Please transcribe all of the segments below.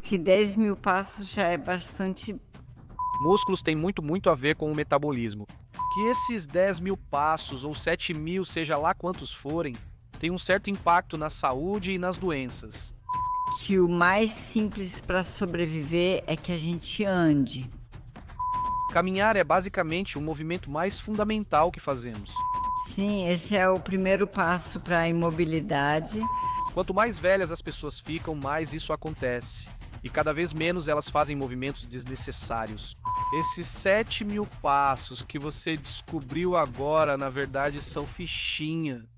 porque 10.000 passos já é bastante. Músculos têm muito a ver com o metabolismo. Que esses 10.000 passos ou 7.000, seja lá quantos forem, tem um certo impacto na saúde e nas doenças. Que o mais simples para sobreviver é que a gente ande. Caminhar é basicamente o movimento mais fundamental que fazemos. Sim, esse é o primeiro passo para a imobilidade. Quanto mais velhas as pessoas ficam, mais isso acontece. E cada vez menos elas fazem movimentos desnecessários. Esses 7.000 passos que você descobriu agora, na verdade, são fichinha.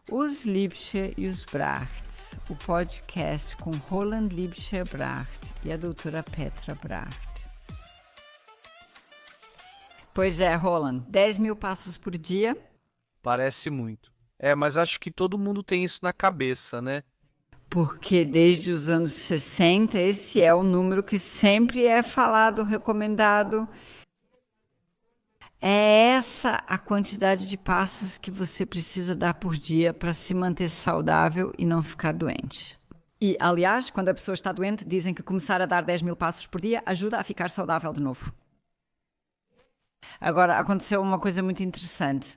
Os Liebscher e os Brachts, o podcast com Roland Liebscher Bracht e a doutora Petra Bracht. Pois é, Roland, 10.000 passos por dia. Parece muito. É, mas acho que todo mundo tem isso na cabeça, né? Porque desde os anos 60 esse é o número que sempre é falado, recomendado. É essa a quantidade de passos que você precisa dar por dia para se manter saudável e não ficar doente. E, aliás, quando a pessoa está doente, dizem que começar a dar 10.000 passos por dia ajuda a ficar saudável de novo. Agora, aconteceu uma coisa muito interessante.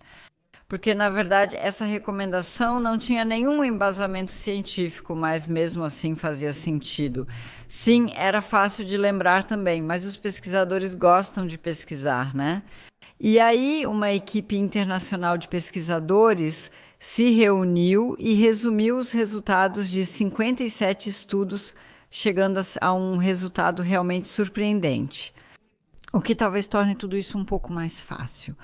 Porque, na verdade, essa recomendação não tinha nenhum embasamento científico, mas mesmo assim fazia sentido. Sim, era fácil de lembrar também, mas os pesquisadores gostam de pesquisar, né? E aí, uma equipe internacional de pesquisadores se reuniu e resumiu os resultados de 57 estudos, chegando a um resultado realmente surpreendente. O que talvez torne tudo isso um pouco mais fácil.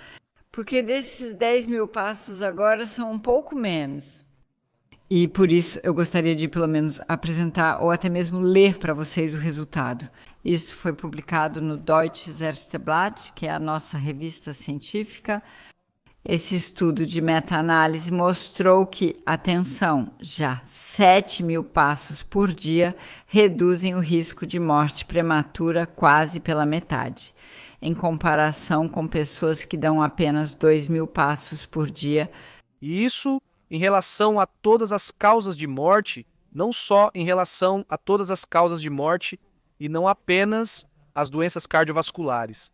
Porque desses 10.000 passos agora são um pouco menos. E por isso eu gostaria de pelo menos apresentar ou até mesmo ler para vocês o resultado. Isso foi publicado no Deutsches Ärzteblatt, que é a nossa revista científica. Esse estudo de meta-análise mostrou que, atenção, já 7.000 passos por dia reduzem o risco de morte prematura quase pela metade, em comparação com pessoas que dão apenas 2.000 passos por dia. E isso em relação a todas as causas de morte, não só em relação a todas as causas de morte e não apenas as doenças cardiovasculares.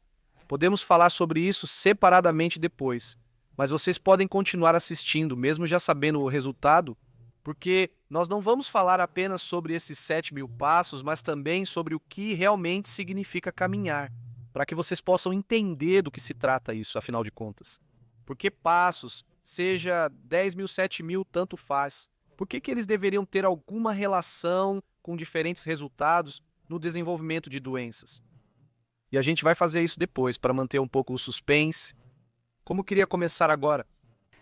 Podemos falar sobre isso separadamente depois, mas vocês podem continuar assistindo, mesmo já sabendo o resultado, porque nós não vamos falar apenas sobre esses 7.000 passos, mas também sobre o que realmente significa caminhar, para que vocês possam entender do que se trata isso, afinal de contas. Porque passos, seja 10.000, 7.000, tanto faz. Por que eles deveriam ter alguma relação com diferentes resultados no desenvolvimento de doenças? E a gente vai fazer isso depois, para manter um pouco o suspense. Como queria começar agora?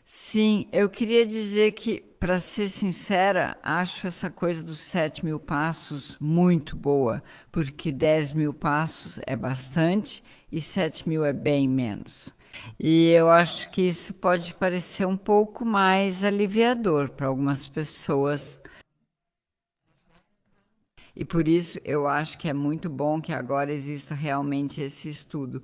Sim, eu queria dizer que, para ser sincera, acho essa coisa dos 7.000 passos muito boa, porque 10.000 passos é bastante e 7.000 é bem menos. E eu acho que isso pode parecer um pouco mais aliviador para algumas pessoas. E por isso eu acho que é muito bom que agora exista realmente esse estudo.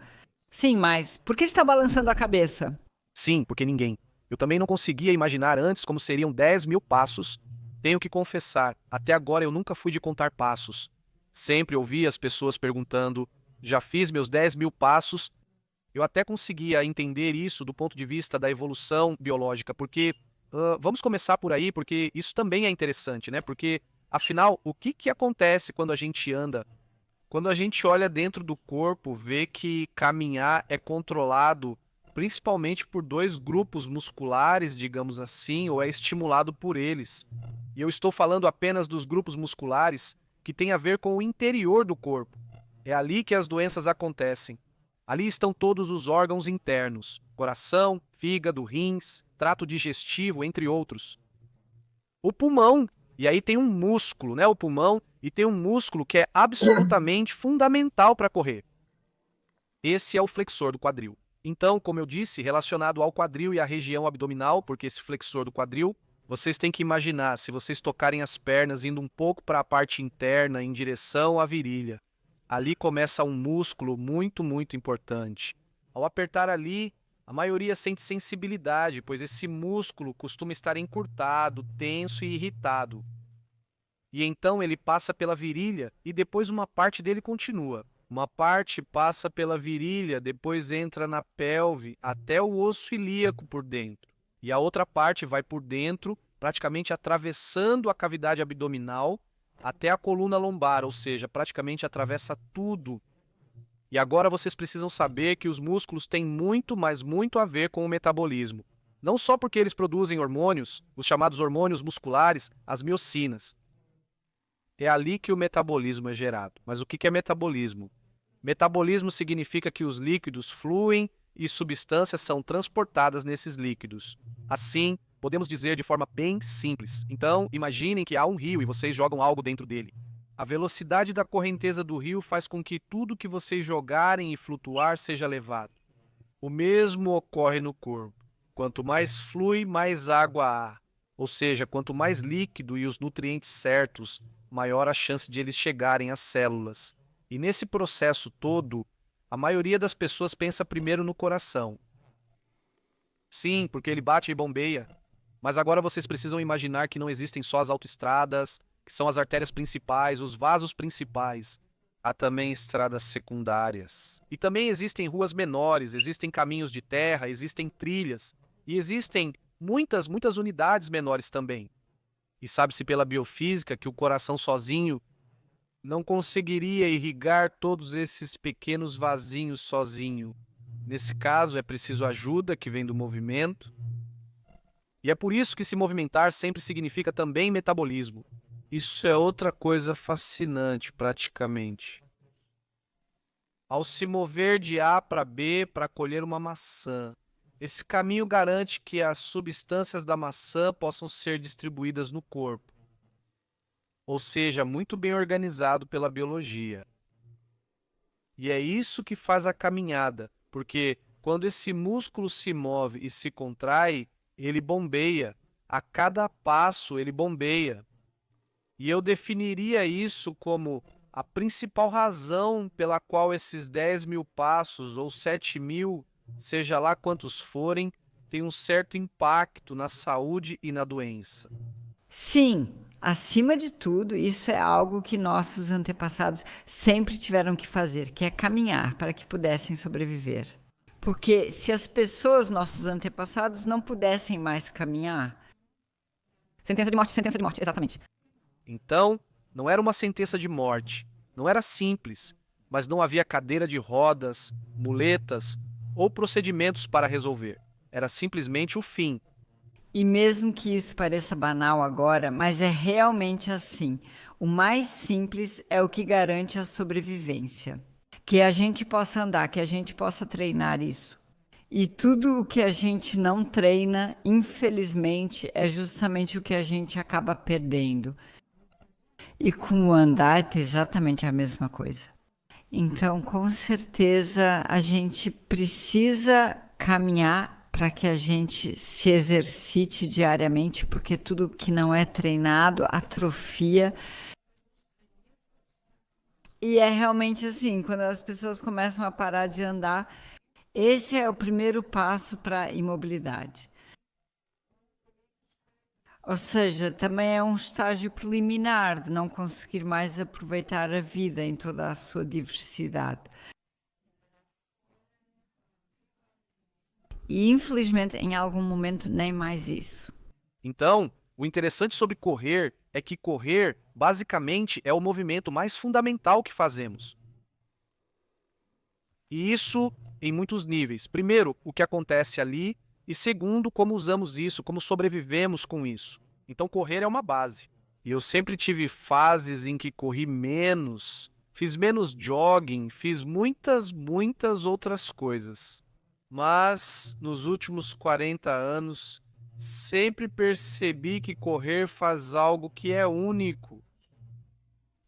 Sim, mas por que está balançando a cabeça? Sim, porque ninguém. Eu também não conseguia imaginar antes como seriam 10.000 passos. Tenho que confessar, até agora eu nunca fui de contar passos. Sempre ouvi as pessoas perguntando: já fiz meus 10.000 passos? Eu até conseguia entender isso do ponto de vista da evolução biológica, porque vamos começar por aí, porque isso também é interessante, né? Porque, afinal, o que acontece quando a gente anda? Quando a gente olha dentro do corpo, vê que caminhar é controlado principalmente por dois grupos musculares, digamos assim, ou é estimulado por eles. E eu estou falando apenas dos grupos musculares que têm a ver com o interior do corpo. É ali que as doenças acontecem. Ali estão todos os órgãos internos: coração, fígado, rins, trato digestivo, entre outros. O pulmão, e aí tem um músculo, né? O pulmão, e tem um músculo que é absolutamente fundamental para correr. Esse é o flexor do quadril. Então, como eu disse, relacionado ao quadril e à região abdominal, porque esse flexor do quadril, vocês têm que imaginar, se vocês tocarem as pernas indo um pouco para a parte interna em direção à virilha, ali começa um músculo muito importante. Ao apertar ali, a maioria sente sensibilidade, pois esse músculo costuma estar encurtado, tenso e irritado. E então ele passa pela virilha e depois uma parte dele continua. Uma parte passa pela virilha, depois entra na pelve até o osso ilíaco por dentro. E a outra parte vai por dentro, praticamente atravessando a cavidade abdominal até a coluna lombar, ou seja, praticamente atravessa tudo. E agora vocês precisam saber que os músculos têm muito, mas muito a ver com o metabolismo. Não só porque eles produzem hormônios, os chamados hormônios musculares, as miocinas. É ali que o metabolismo é gerado. Mas o que é metabolismo? Metabolismo significa que os líquidos fluem e substâncias são transportadas nesses líquidos. Assim, podemos dizer de forma bem simples. Então, imaginem que há um rio e vocês jogam algo dentro dele. A velocidade da correnteza do rio faz com que tudo que vocês jogarem e flutuar seja levado. O mesmo ocorre no corpo. Quanto mais flui, mais água há. Ou seja, quanto mais líquido e os nutrientes certos, maior a chance de eles chegarem às células. E nesse processo todo, a maioria das pessoas pensa primeiro no coração. Sim, porque ele bate e bombeia. Mas agora vocês precisam imaginar que não existem só as autoestradas, que são as artérias principais, os vasos principais. Há também estradas secundárias. E também existem ruas menores, existem caminhos de terra, existem trilhas. E existem muitas unidades menores também. E sabe-se pela biofísica que o coração sozinho não conseguiria irrigar todos esses pequenos vasinhos sozinho. Nesse caso, é preciso ajuda que vem do movimento. E é por isso que se movimentar sempre significa também metabolismo. Isso é outra coisa fascinante, praticamente. Ao se mover de A para B para colher uma maçã, esse caminho garante que as substâncias da maçã possam ser distribuídas no corpo. Ou seja, muito bem organizado pela biologia. E é isso que faz a caminhada, porque quando esse músculo se move e se contrai, ele bombeia. A cada passo ele bombeia. E eu definiria isso como a principal razão pela qual esses 10.000 passos ou 7.000, seja lá quantos forem, têm um certo impacto na saúde e na doença. Sim, acima de tudo, isso é algo que nossos antepassados sempre tiveram que fazer, que é caminhar para que pudessem sobreviver. Porque se as pessoas, nossos antepassados, não pudessem mais caminhar... Sentença de morte, exatamente. Então, não era uma sentença de morte, não era simples, mas não havia cadeira de rodas, muletas ou procedimentos para resolver. Era simplesmente o fim. E mesmo que isso pareça banal agora, mas é realmente assim. O mais simples é o que garante a sobrevivência. Que a gente possa andar, que a gente possa treinar isso. E tudo o que a gente não treina, infelizmente, é justamente o que a gente acaba perdendo. E com o andar é exatamente a mesma coisa. Então, com certeza, a gente precisa caminhar para que a gente se exercite diariamente, porque tudo que não é treinado atrofia. E é realmente assim, quando as pessoas começam a parar de andar, esse é o primeiro passo para a imobilidade. Ou seja, também é um estágio preliminar de não conseguir mais aproveitar a vida em toda a sua diversidade. E infelizmente, em algum momento, nem mais isso. Então, o interessante sobre correr é que correr, basicamente, é o movimento mais fundamental que fazemos. E isso em muitos níveis. Primeiro, o que acontece ali, e segundo, como usamos isso, como sobrevivemos com isso. Então, correr é uma base. E eu sempre tive fases em que corri menos, fiz menos jogging, fiz muitas outras coisas. Mas, nos últimos 40 anos, sempre percebi que correr faz algo que é único.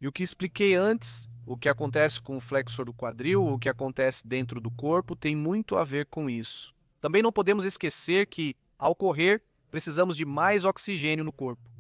E o que expliquei antes, o que acontece com o flexor do quadril, o que acontece dentro do corpo, tem muito a ver com isso. Também não podemos esquecer que, ao correr, precisamos de mais oxigênio no corpo.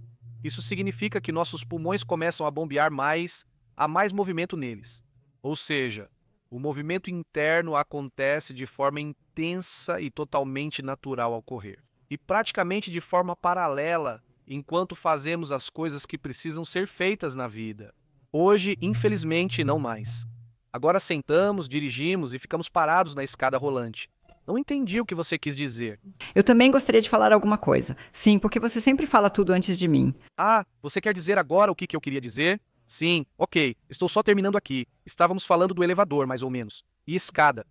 Isso significa que nossos pulmões começam a bombear mais, há mais movimento neles. Ou seja, o movimento interno acontece de forma intensa e totalmente natural ao correr. E praticamente de forma paralela enquanto fazemos as coisas que precisam ser feitas na vida. Hoje, infelizmente, não mais. Agora sentamos, dirigimos e ficamos parados na escada rolante. Não entendi o que você quis dizer. Eu também gostaria de falar alguma coisa. Sim, porque você sempre fala tudo antes de mim. Ah, você quer dizer agora o que eu queria dizer? Sim, ok, estou só terminando aqui. Estávamos falando do elevador, mais ou menos. E escada.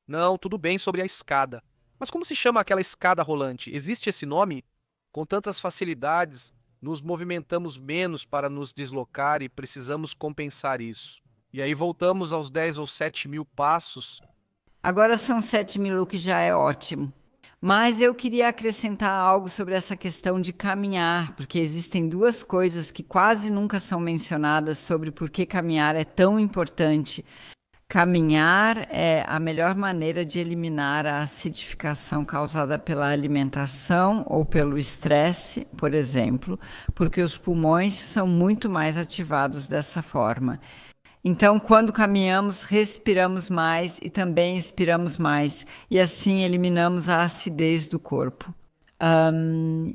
Não, tudo bem sobre a escada. Mas como se chama aquela escada rolante? Existe esse nome? Com tantas facilidades, nos movimentamos menos para nos deslocar e precisamos compensar isso. E aí voltamos aos 10 ou 7 mil passos. Agora são 7.000, o que já é ótimo. Mas eu queria acrescentar algo sobre essa questão de caminhar, porque existem duas coisas que quase nunca são mencionadas sobre por que caminhar é tão importante. Caminhar é a melhor maneira de eliminar a acidificação causada pela alimentação ou pelo estresse, por exemplo, porque os pulmões são muito mais ativados dessa forma. Então, quando caminhamos, respiramos mais e também expiramos mais, e assim eliminamos a acidez do corpo.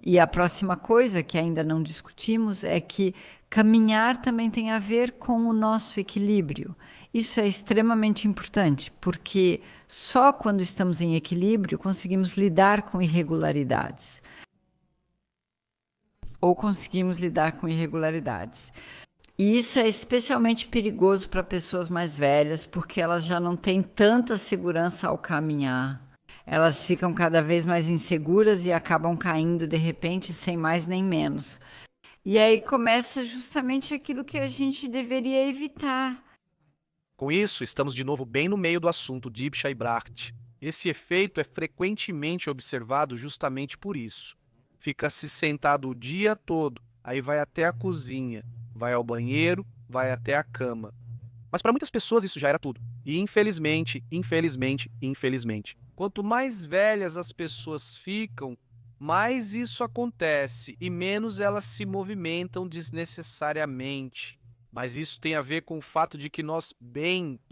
E a próxima coisa que ainda não discutimos é que caminhar também tem a ver com o nosso equilíbrio. Isso é extremamente importante, porque só quando estamos em equilíbrio conseguimos lidar com irregularidades. Ou conseguimos lidar com irregularidades. E isso é especialmente perigoso para pessoas mais velhas, porque elas já não têm tanta segurança ao caminhar. Elas ficam cada vez mais inseguras e acabam caindo de repente sem mais nem menos. E aí começa justamente aquilo que a gente deveria evitar. Com isso, estamos de novo bem no meio do assunto Dibsha e Bracht. Esse efeito é frequentemente observado justamente por isso. Fica-se sentado o dia todo, aí vai até a cozinha, vai ao banheiro, vai até a cama. Mas para muitas pessoas isso já era tudo. E infelizmente, quanto mais velhas as pessoas ficam, mais isso acontece e menos elas se movimentam desnecessariamente. Mas isso tem a ver com o fato de que nós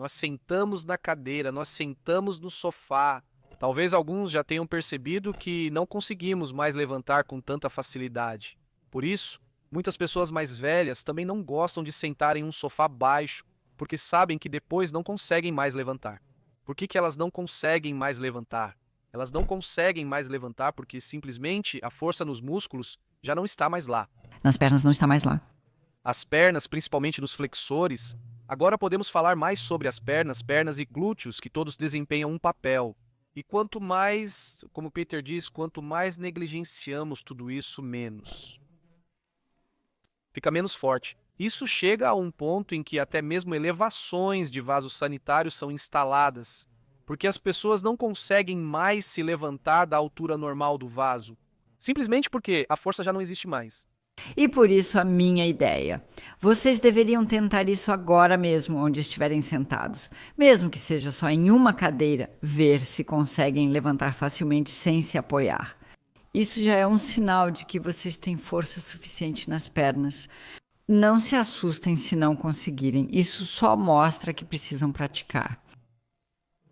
sentamos na cadeira, nós sentamos no sofá. Talvez alguns já tenham percebido que não conseguimos mais levantar com tanta facilidade. Por isso, muitas pessoas mais velhas também não gostam de sentar em um sofá baixo, porque sabem que depois não conseguem mais levantar. Por que elas não conseguem mais levantar? Elas não conseguem mais levantar porque simplesmente a força nos músculos já não está mais lá. Nas pernas não está mais lá. As pernas, principalmente nos flexores. Agora podemos falar mais sobre as pernas e glúteos, que todos desempenham um papel. E quanto mais, como Peter diz, quanto mais negligenciamos tudo isso, menos. Fica menos forte. Isso chega a um ponto em que até mesmo elevações de vasos sanitários são instaladas, porque as pessoas não conseguem mais se levantar da altura normal do vaso, simplesmente porque a força já não existe mais. E por isso a minha ideia. Vocês deveriam tentar isso agora mesmo, onde estiverem sentados. Mesmo que seja só em uma cadeira, ver se conseguem levantar facilmente sem se apoiar. Isso já é um sinal de que vocês têm força suficiente nas pernas. Não se assustem se não conseguirem. Isso só mostra que precisam praticar.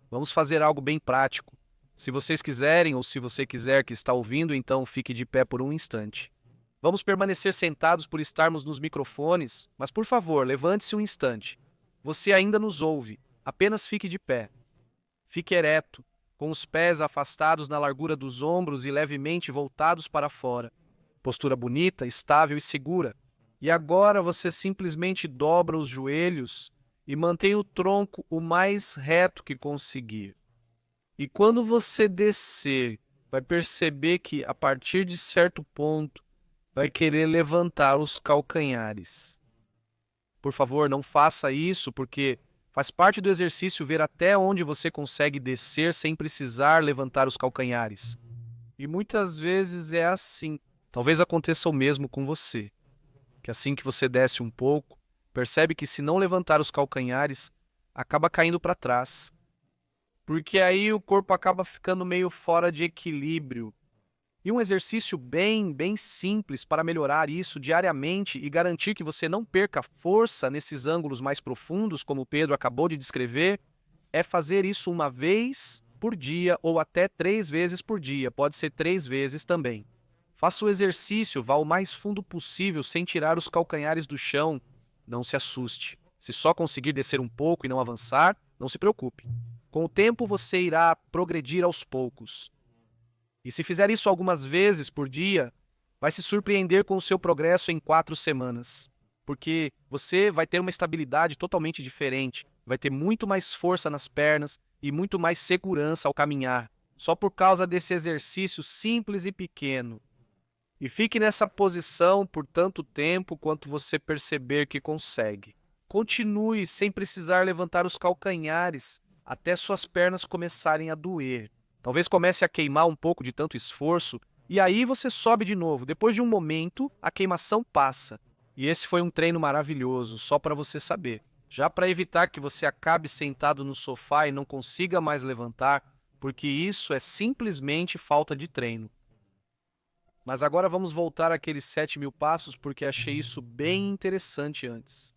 Vamos fazer algo bem prático. Se vocês quiserem, ou se você quiser que está ouvindo, então fique de pé por um instante. Vamos permanecer sentados por estarmos nos microfones, mas por favor, levante-se um instante. Você ainda nos ouve, apenas fique de pé. Fique ereto, com os pés afastados na largura dos ombros e levemente voltados para fora. Postura bonita, estável e segura. E agora você simplesmente dobra os joelhos e mantém o tronco o mais reto que conseguir. E quando você descer, vai perceber que a partir de certo ponto, vai querer levantar os calcanhares. Por favor, não faça isso, porque faz parte do exercício ver até onde você consegue descer sem precisar levantar os calcanhares. E muitas vezes é assim. Talvez aconteça o mesmo com você. Que assim que você desce um pouco, percebe que se não levantar os calcanhares, acaba caindo para trás. Porque aí o corpo acaba ficando meio fora de equilíbrio. E um exercício bem simples para melhorar isso diariamente e garantir que você não perca força nesses ângulos mais profundos, como o Pedro acabou de descrever, é fazer isso uma vez por dia ou até 3 vezes por dia. Pode ser 3 vezes também. Faça o exercício, vá o mais fundo possível sem tirar os calcanhares do chão. Não se assuste. Se só conseguir descer um pouco e não avançar, não se preocupe. Com o tempo você irá progredir aos poucos. E se fizer isso algumas vezes por dia, vai se surpreender com o seu progresso em 4 semanas. Porque você vai ter uma estabilidade totalmente diferente, vai ter muito mais força nas pernas e muito mais segurança ao caminhar, só por causa desse exercício simples e pequeno. E fique nessa posição por tanto tempo quanto você perceber que consegue. Continue sem precisar levantar os calcanhares até suas pernas começarem a doer. Talvez comece a queimar um pouco de tanto esforço e aí você sobe de novo. Depois de um momento, a queimação passa. E esse foi um treino maravilhoso, só para você saber. Já para evitar que você acabe sentado no sofá e não consiga mais levantar, porque isso é simplesmente falta de treino. Mas agora vamos voltar àqueles 7.000 passos porque achei isso bem interessante antes.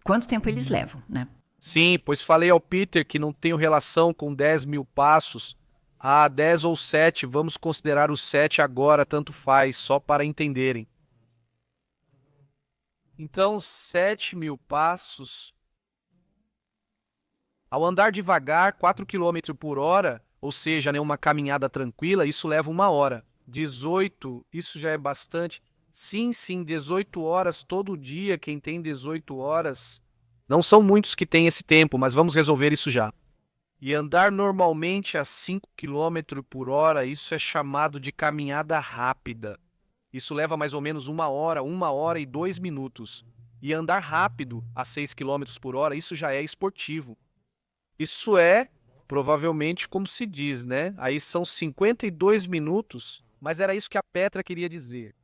Quanto tempo eles levam, né? Sim, pois falei ao Peter que não tenho relação com 10.000 passos. 10 ou 7, vamos considerar os 7 agora, tanto faz, só para entenderem. Então, 7.000 passos. Ao andar devagar, 4 km por hora, ou seja, uma caminhada tranquila, isso leva 1 hora. 18, isso já é bastante. Sim, 18 horas todo dia, quem tem 18 horas. Não são muitos que têm esse tempo, mas vamos resolver isso já. E andar normalmente a 5 km por hora, isso é chamado de caminhada rápida. Isso leva mais ou menos 1 hora, 1 hora e 2 minutos. E andar rápido a 6 km por hora, isso já é esportivo. Isso é, provavelmente, como se diz, né? Aí são 52 minutos, mas era isso que a Petra queria dizer.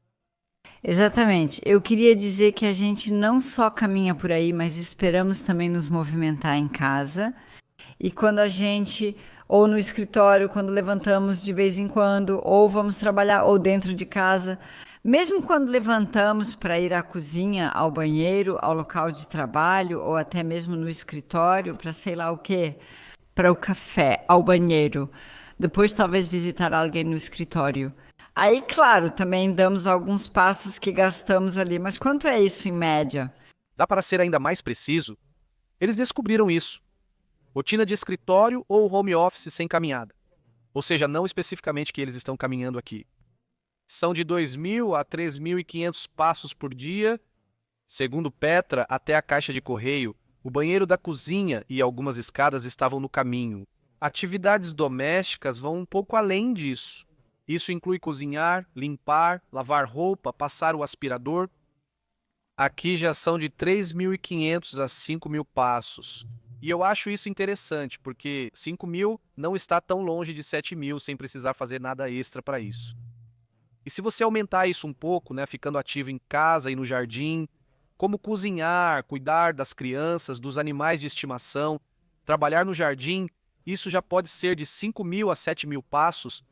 Exatamente. Eu queria dizer que a gente não só caminha por aí, mas esperamos também nos movimentar em casa. E quando a gente, ou no escritório, quando levantamos de vez em quando, ou vamos trabalhar, ou dentro de casa, mesmo quando levantamos para ir à cozinha, ao banheiro, ao local de trabalho, ou até mesmo no escritório, para sei lá o quê, para o café, ao banheiro, depois talvez visitar alguém no escritório. Aí, claro, também damos alguns passos que gastamos ali, mas quanto é isso em média? Dá para ser ainda mais preciso? Eles descobriram isso. Rotina de escritório ou home office sem caminhada. Ou seja, não especificamente que eles estão caminhando aqui. São de 2.000 a 3.500 passos por dia. Segundo Petra, até a caixa de correio, o banheiro da cozinha e algumas escadas estavam no caminho. Atividades domésticas vão um pouco além disso. Isso inclui cozinhar, limpar, lavar roupa, passar o aspirador. Aqui já são de 3.500 a 5.000 passos. E eu acho isso interessante, porque 5.000 não está tão longe de 7.000 sem precisar fazer nada extra para isso. E se você aumentar isso um pouco, né, ficando ativo em casa e no jardim, como cozinhar, cuidar das crianças, dos animais de estimação, trabalhar no jardim, isso já pode ser de 5.000 a 7.000 passos,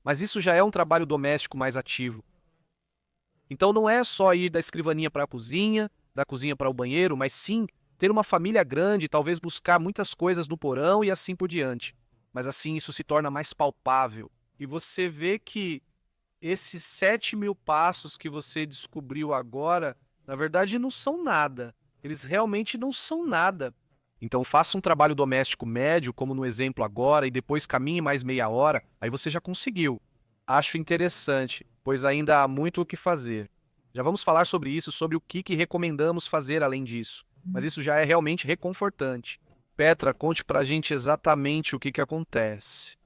mas isso já é um trabalho doméstico mais ativo. Então não é só ir da escrivaninha para a cozinha, da cozinha para o banheiro, mas sim ter uma família grande, talvez buscar muitas coisas no porão e assim por diante. Mas assim isso se torna mais palpável. E você vê que esses 7.000 passos que você descobriu agora, na verdade não são nada. Eles realmente não são nada. Então faça um trabalho doméstico médio, como no exemplo agora, e depois caminhe mais meia hora, aí você já conseguiu. Acho interessante, pois ainda há muito o que fazer. Já vamos falar sobre isso, sobre o que recomendamos fazer além disso. Mas isso já é realmente reconfortante. Petra, conte pra gente exatamente o que acontece.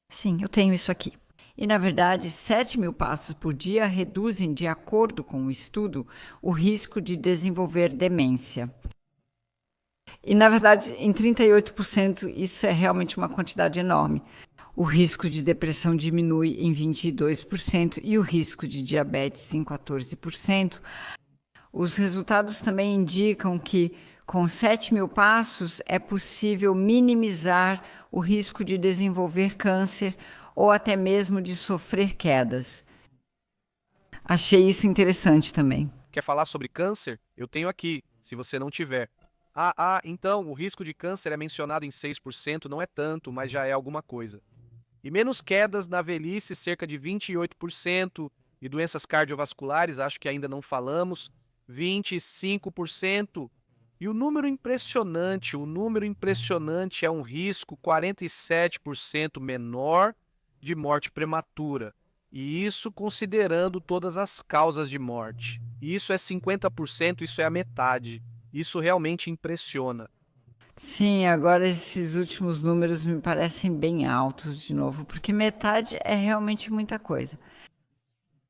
Sim, eu tenho isso aqui. E, na verdade, 7.000 passos por dia reduzem, de acordo com o estudo, o risco de desenvolver demência. E, na verdade, em 38%, isso é realmente uma quantidade enorme. O risco de depressão diminui em 22% e o risco de diabetes em 14%. Os resultados também indicam que, com 7.000 passos, é possível minimizar o risco de desenvolver câncer ou até mesmo de sofrer quedas. Achei isso interessante também. Quer falar sobre câncer? Eu tenho aqui, se você não tiver. Então, o risco de câncer é mencionado em 6%, não é tanto, mas já é alguma coisa. E menos quedas na velhice, cerca de 28%, e doenças cardiovasculares, acho que ainda não falamos, 25%. E o número impressionante é um risco 47% menor de morte prematura. E isso considerando todas as causas de morte. E isso é 50%, isso é a metade. Isso realmente impressiona. Sim, agora esses últimos números me parecem bem altos de novo, porque metade é realmente muita coisa.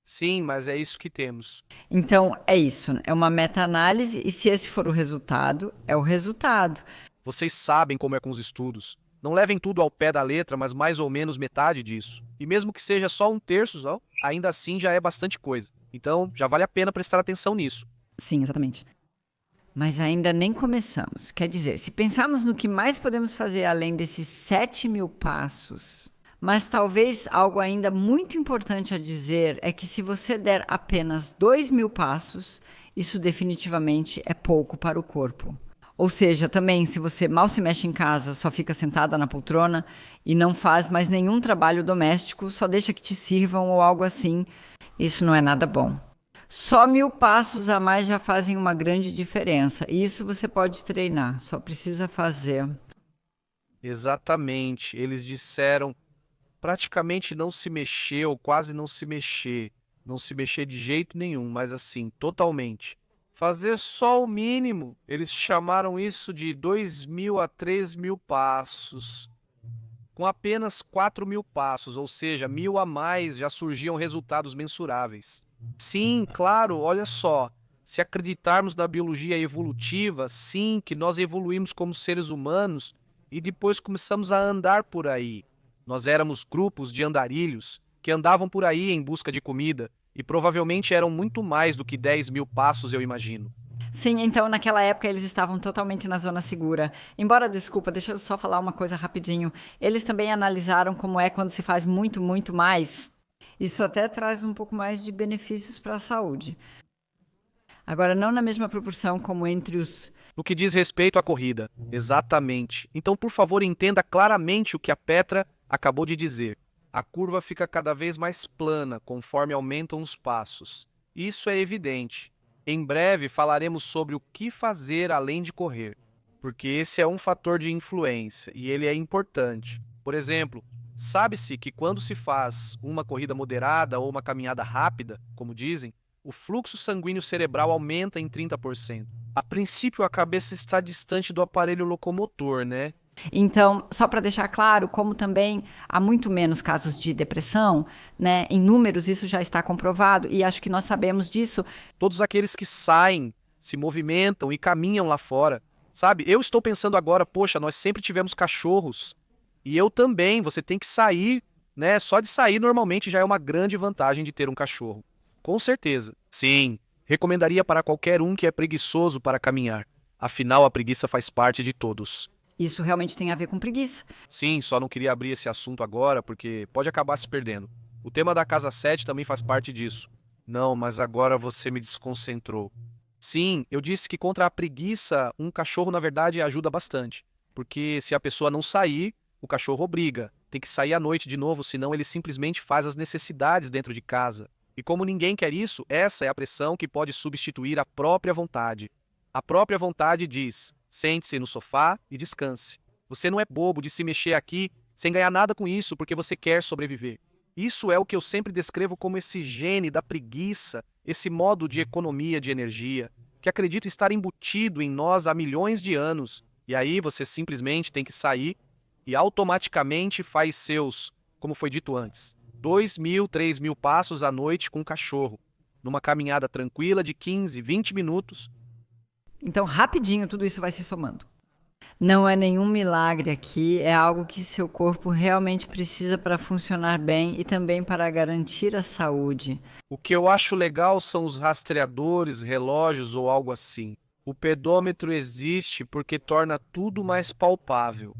Sim, mas é isso que temos. Então, é isso, é uma meta-análise, e se esse for o resultado, é o resultado. Vocês sabem como é com os estudos. Não levem tudo ao pé da letra, mas mais ou menos metade disso. E mesmo que seja só um terço, ó, ainda assim já é bastante coisa. Então, já vale a pena prestar atenção nisso. Sim, exatamente. Mas ainda nem começamos. Quer dizer, se pensarmos no que mais podemos fazer além desses 7.000 passos, mas talvez algo ainda muito importante a dizer é que se você der apenas 2.000 passos, isso definitivamente é pouco para o corpo. Ou seja, também, se você mal se mexe em casa, só fica sentada na poltrona e não faz mais nenhum trabalho doméstico, só deixa que te sirvam ou algo assim, isso não é nada bom. Só 1.000 passos a mais já fazem uma grande diferença. E isso você pode treinar, só precisa fazer. Exatamente. Eles disseram praticamente não se mexer ou quase não se mexer. Não se mexer de jeito nenhum, mas assim, totalmente. Fazer só o mínimo. Eles chamaram isso de 2.000 a 3.000 passos. Com apenas 4.000 passos, ou seja, 1.000 a mais, já surgiam resultados mensuráveis. Sim, claro, olha só. Se acreditarmos na biologia evolutiva, sim, que nós evoluímos como seres humanos e depois começamos a andar por aí. Nós éramos grupos de andarilhos que andavam por aí em busca de comida e provavelmente eram muito mais do que 10.000 passos, eu imagino. Sim, então naquela época eles estavam totalmente na zona segura. Embora, desculpa, deixa eu só falar uma coisa rapidinho. Eles também analisaram como é quando se faz muito, muito mais. Isso até traz um pouco mais de benefícios para a saúde. Agora, não na mesma proporção como entre os. No que diz respeito à corrida, exatamente. Então, por favor, entenda claramente o que a Petra acabou de dizer. A curva fica cada vez mais plana conforme aumentam os passos. Isso é evidente. Em breve falaremos sobre o que fazer além de correr, porque esse é um fator de influência e ele é importante. Por exemplo, sabe-se que quando se faz uma corrida moderada ou uma caminhada rápida, como dizem, o fluxo sanguíneo cerebral aumenta em 30%. A princípio, a cabeça está distante do aparelho locomotor, né? Então, só para deixar claro, como também há muito menos casos de depressão, né? Em números isso já está comprovado e acho que nós sabemos disso. Todos aqueles que saem, se movimentam e caminham lá fora. Sabe, eu estou pensando agora, poxa, nós sempre tivemos cachorros. E eu também, você tem que sair, né? Só de sair normalmente já é uma grande vantagem de ter um cachorro. Com certeza. Sim, recomendaria para qualquer um que é preguiçoso para caminhar. Afinal, a preguiça faz parte de todos. Isso realmente tem a ver com preguiça. Sim, só não queria abrir esse assunto agora porque pode acabar se perdendo. O tema da Casa 7 também faz parte disso. Não, mas agora você me desconcentrou. Sim, eu disse que contra a preguiça, um cachorro na verdade ajuda bastante. Porque se a pessoa não sair, o cachorro obriga. Tem que sair à noite de novo, senão ele simplesmente faz as necessidades dentro de casa. E como ninguém quer isso, essa é a pressão que pode substituir a própria vontade. A própria vontade diz: sente-se no sofá e descanse. Você não é bobo de se mexer aqui sem ganhar nada com isso porque você quer sobreviver. Isso é o que eu sempre descrevo como esse gene da preguiça, esse modo de economia de energia, que acredito estar embutido em nós há milhões de anos. E aí você simplesmente tem que sair e automaticamente faz seus, como foi dito antes, 2.000, 3.000 passos à noite com o cachorro, numa caminhada tranquila de 15, 20 minutos. Então, rapidinho, tudo isso vai se somando. Não é nenhum milagre aqui, é algo que seu corpo realmente precisa para funcionar bem e também para garantir a saúde. O que eu acho legal são os rastreadores, relógios ou algo assim. O pedômetro existe porque torna tudo mais palpável.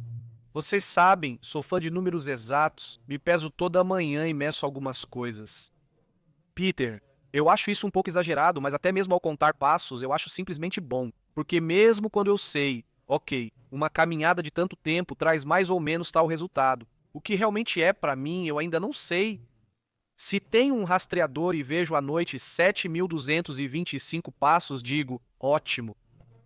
Vocês sabem, sou fã de números exatos, me peso toda manhã e meço algumas coisas. Peter, eu acho isso um pouco exagerado, mas até mesmo ao contar passos, eu acho simplesmente bom. Porque mesmo quando eu sei, ok, uma caminhada de tanto tempo traz mais ou menos tal resultado, O que realmente é para mim, eu ainda não sei. Se tenho um rastreador e vejo à noite 7.225 passos, digo, ótimo.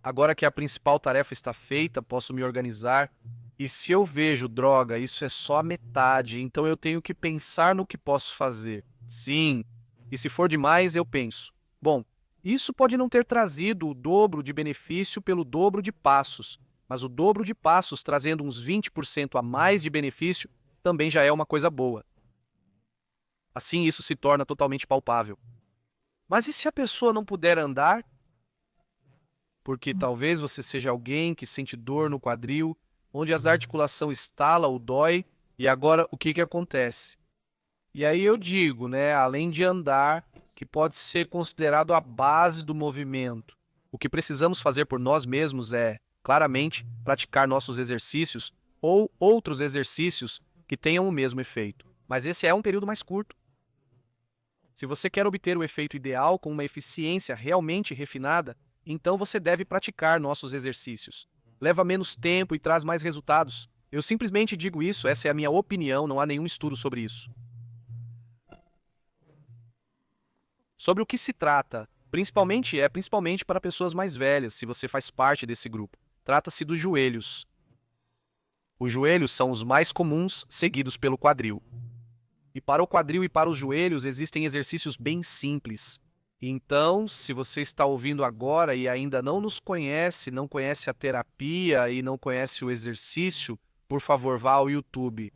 Agora que a principal tarefa está feita, posso me organizar. E se eu vejo, droga, isso é só a metade, então eu tenho que pensar no que posso fazer. Sim. E se for demais, eu penso. Bom, isso pode não ter trazido o dobro de benefício pelo dobro de passos, mas o dobro de passos trazendo uns 20% a mais de benefício também já é uma coisa boa. Assim, isso se torna totalmente palpável. Mas e se a pessoa não puder andar? Porque talvez você seja alguém que sente dor no quadril, onde a articulação estala ou dói, e agora o que acontece? E aí eu digo, né, além de andar, que pode ser considerado a base do movimento, o que precisamos fazer por nós mesmos é, claramente, praticar nossos exercícios ou outros exercícios que tenham o mesmo efeito. Mas esse é um período mais curto. Se você quer obter o efeito ideal com uma eficiência realmente refinada, então você deve praticar nossos exercícios. Leva menos tempo e traz mais resultados. Eu simplesmente digo isso, essa é a minha opinião, não há nenhum estudo sobre isso. Sobre o que se trata, principalmente para pessoas mais velhas, se você faz parte desse grupo. Trata-se dos joelhos. Os joelhos são os mais comuns, seguidos pelo quadril. E para o quadril e para os joelhos existem exercícios bem simples. Então, se você está ouvindo agora e ainda não nos conhece, não conhece a terapia e não conhece o exercício, por favor, vá ao YouTube.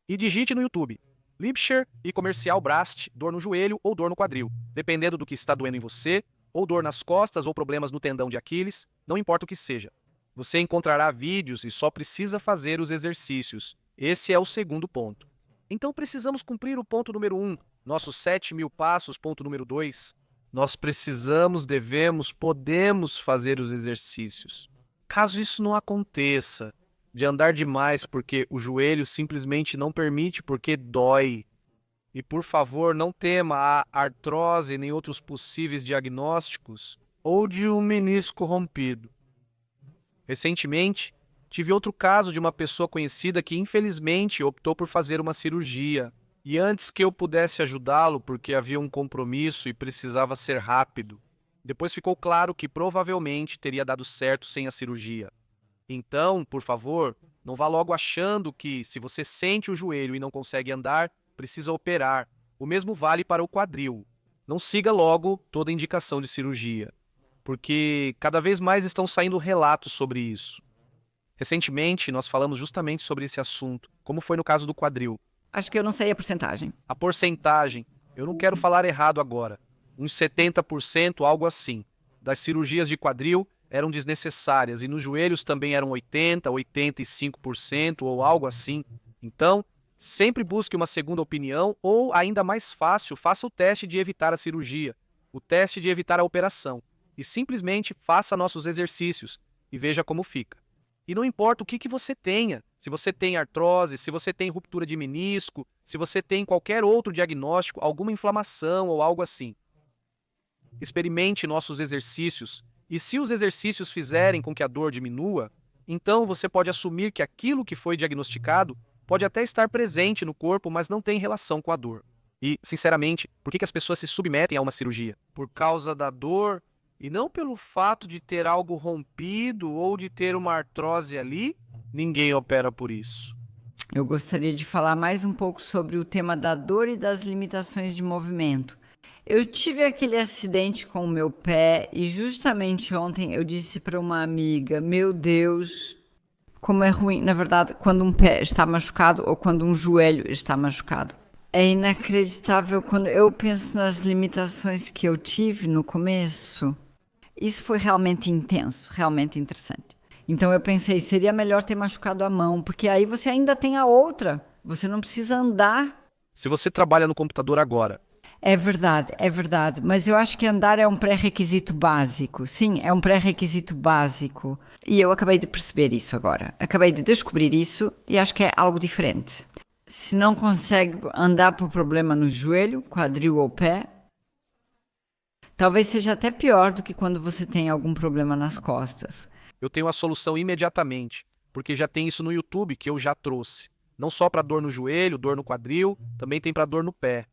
E digite no YouTube Liebscher e comercial Brast, dor no joelho ou dor no quadril, dependendo do que está doendo em você, ou dor nas costas ou problemas no tendão de Aquiles, não importa o que seja. Você encontrará vídeos e só precisa fazer os exercícios. Esse é o segundo ponto. Então precisamos cumprir o ponto número 1, nossos 7.000 passos, ponto número 2. Nós precisamos, devemos, podemos fazer os exercícios. Caso isso não aconteça, de andar demais porque o joelho simplesmente não permite, porque dói. E por favor, não tema a artrose nem outros possíveis diagnósticos ou de um menisco rompido. Recentemente, tive outro caso de uma pessoa conhecida que infelizmente optou por fazer uma cirurgia. E antes que eu pudesse ajudá-lo porque havia um compromisso e precisava ser rápido, depois ficou claro que provavelmente teria dado certo sem a cirurgia. Então, por favor, não vá logo achando que, se você sente o joelho e não consegue andar, precisa operar. O mesmo vale para o quadril. Não siga logo toda indicação de cirurgia, porque cada vez mais estão saindo relatos sobre isso. Recentemente, nós falamos justamente sobre esse assunto, como foi no caso do quadril. Acho que eu não sei a porcentagem. A porcentagem, eu não quero falar errado agora, uns 70%, algo assim, das cirurgias de quadril eram desnecessárias e nos joelhos também eram 80%, 85% ou algo assim. Então, sempre busque uma segunda opinião ou, ainda mais fácil, faça o teste de evitar a cirurgia, o teste de evitar a operação e simplesmente faça nossos exercícios e veja como fica. E não importa o que você tenha, se você tem artrose, se você tem ruptura de menisco, se você tem qualquer outro diagnóstico, alguma inflamação ou algo assim. Experimente nossos exercícios. E se os exercícios fizerem com que a dor diminua, então você pode assumir que aquilo que foi diagnosticado pode até estar presente no corpo, mas não tem relação com a dor. E, sinceramente, por que as pessoas se submetem a uma cirurgia? Por causa da dor e não pelo fato de ter algo rompido ou de ter uma artrose ali? Ninguém opera por isso. Eu gostaria de falar mais um pouco sobre o tema da dor e das limitações de movimento. Eu tive aquele acidente com o meu pé e justamente ontem eu disse para uma amiga, meu Deus, como é ruim, na verdade, quando um pé está machucado ou quando um joelho está machucado. É inacreditável quando eu penso nas limitações que eu tive no começo. Isso foi realmente intenso, realmente interessante. Então eu pensei, seria melhor ter machucado a mão, porque aí você ainda tem a outra, você não precisa andar. Se você trabalha no computador agora, É verdade, mas eu acho que andar é um pré-requisito básico. Sim, é um pré-requisito básico. E eu acabei de perceber isso agora. Acabei de descobrir isso e acho que é algo diferente. Se não consegue andar por problema no joelho, quadril ou pé, talvez seja até pior do que quando você tem algum problema nas costas. eu tenho a solução imediatamente, porque já tem isso no YouTube que eu já trouxe. Não só para dor no joelho, dor no quadril, também tem para dor no pé.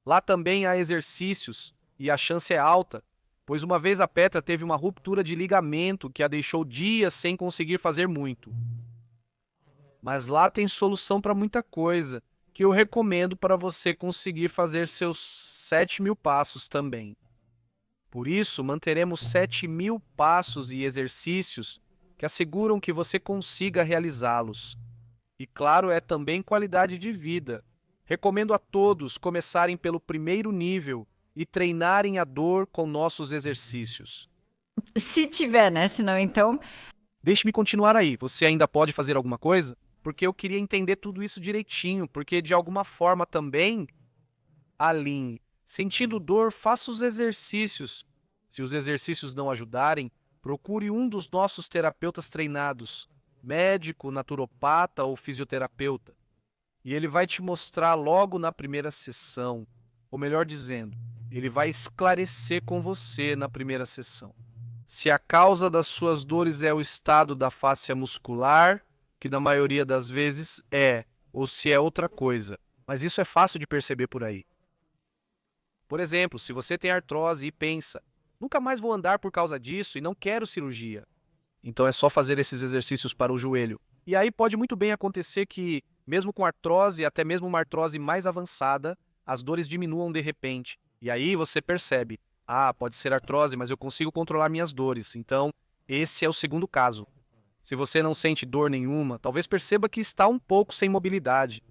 Lá também há exercícios e a chance é alta, pois uma vez a Petra teve uma ruptura de ligamento que a deixou dias sem conseguir fazer muito. Mas lá tem solução para muita coisa, que eu recomendo para você conseguir fazer seus 7.000 passos também. Por isso, manteremos 7.000 passos e exercícios que asseguram que você consiga realizá-los. E claro, é também qualidade de vida. Recomendo a todos começarem pelo primeiro nível e treinarem a dor com nossos exercícios. Se tiver, né? Senão, então, Deixe-me continuar aí. Você ainda pode fazer alguma coisa? Porque eu queria entender tudo isso direitinho, porque de alguma forma também, alinhe. Sentindo dor, faça os exercícios. Se os exercícios não ajudarem, procure um dos nossos terapeutas treinados, médico, naturopata ou fisioterapeuta. E ele vai te mostrar logo na primeira sessão, ou melhor dizendo, ele vai esclarecer com você na primeira sessão. Se a causa das suas dores é o estado da fáscia muscular, que na maioria das vezes é, ou se é outra coisa. Mas isso é fácil de perceber por aí. Por exemplo, se você tem artrose e pensa, nunca mais vou andar por causa disso e não quero cirurgia. Então é só fazer esses exercícios para o joelho. E aí pode muito bem acontecer que, mesmo com artrose, até mesmo uma artrose mais avançada, as dores diminuam de repente. E aí você percebe, pode ser artrose, mas eu consigo controlar minhas dores. Então, esse é o segundo caso. Se você não sente dor nenhuma, talvez perceba que está um pouco sem mobilidade.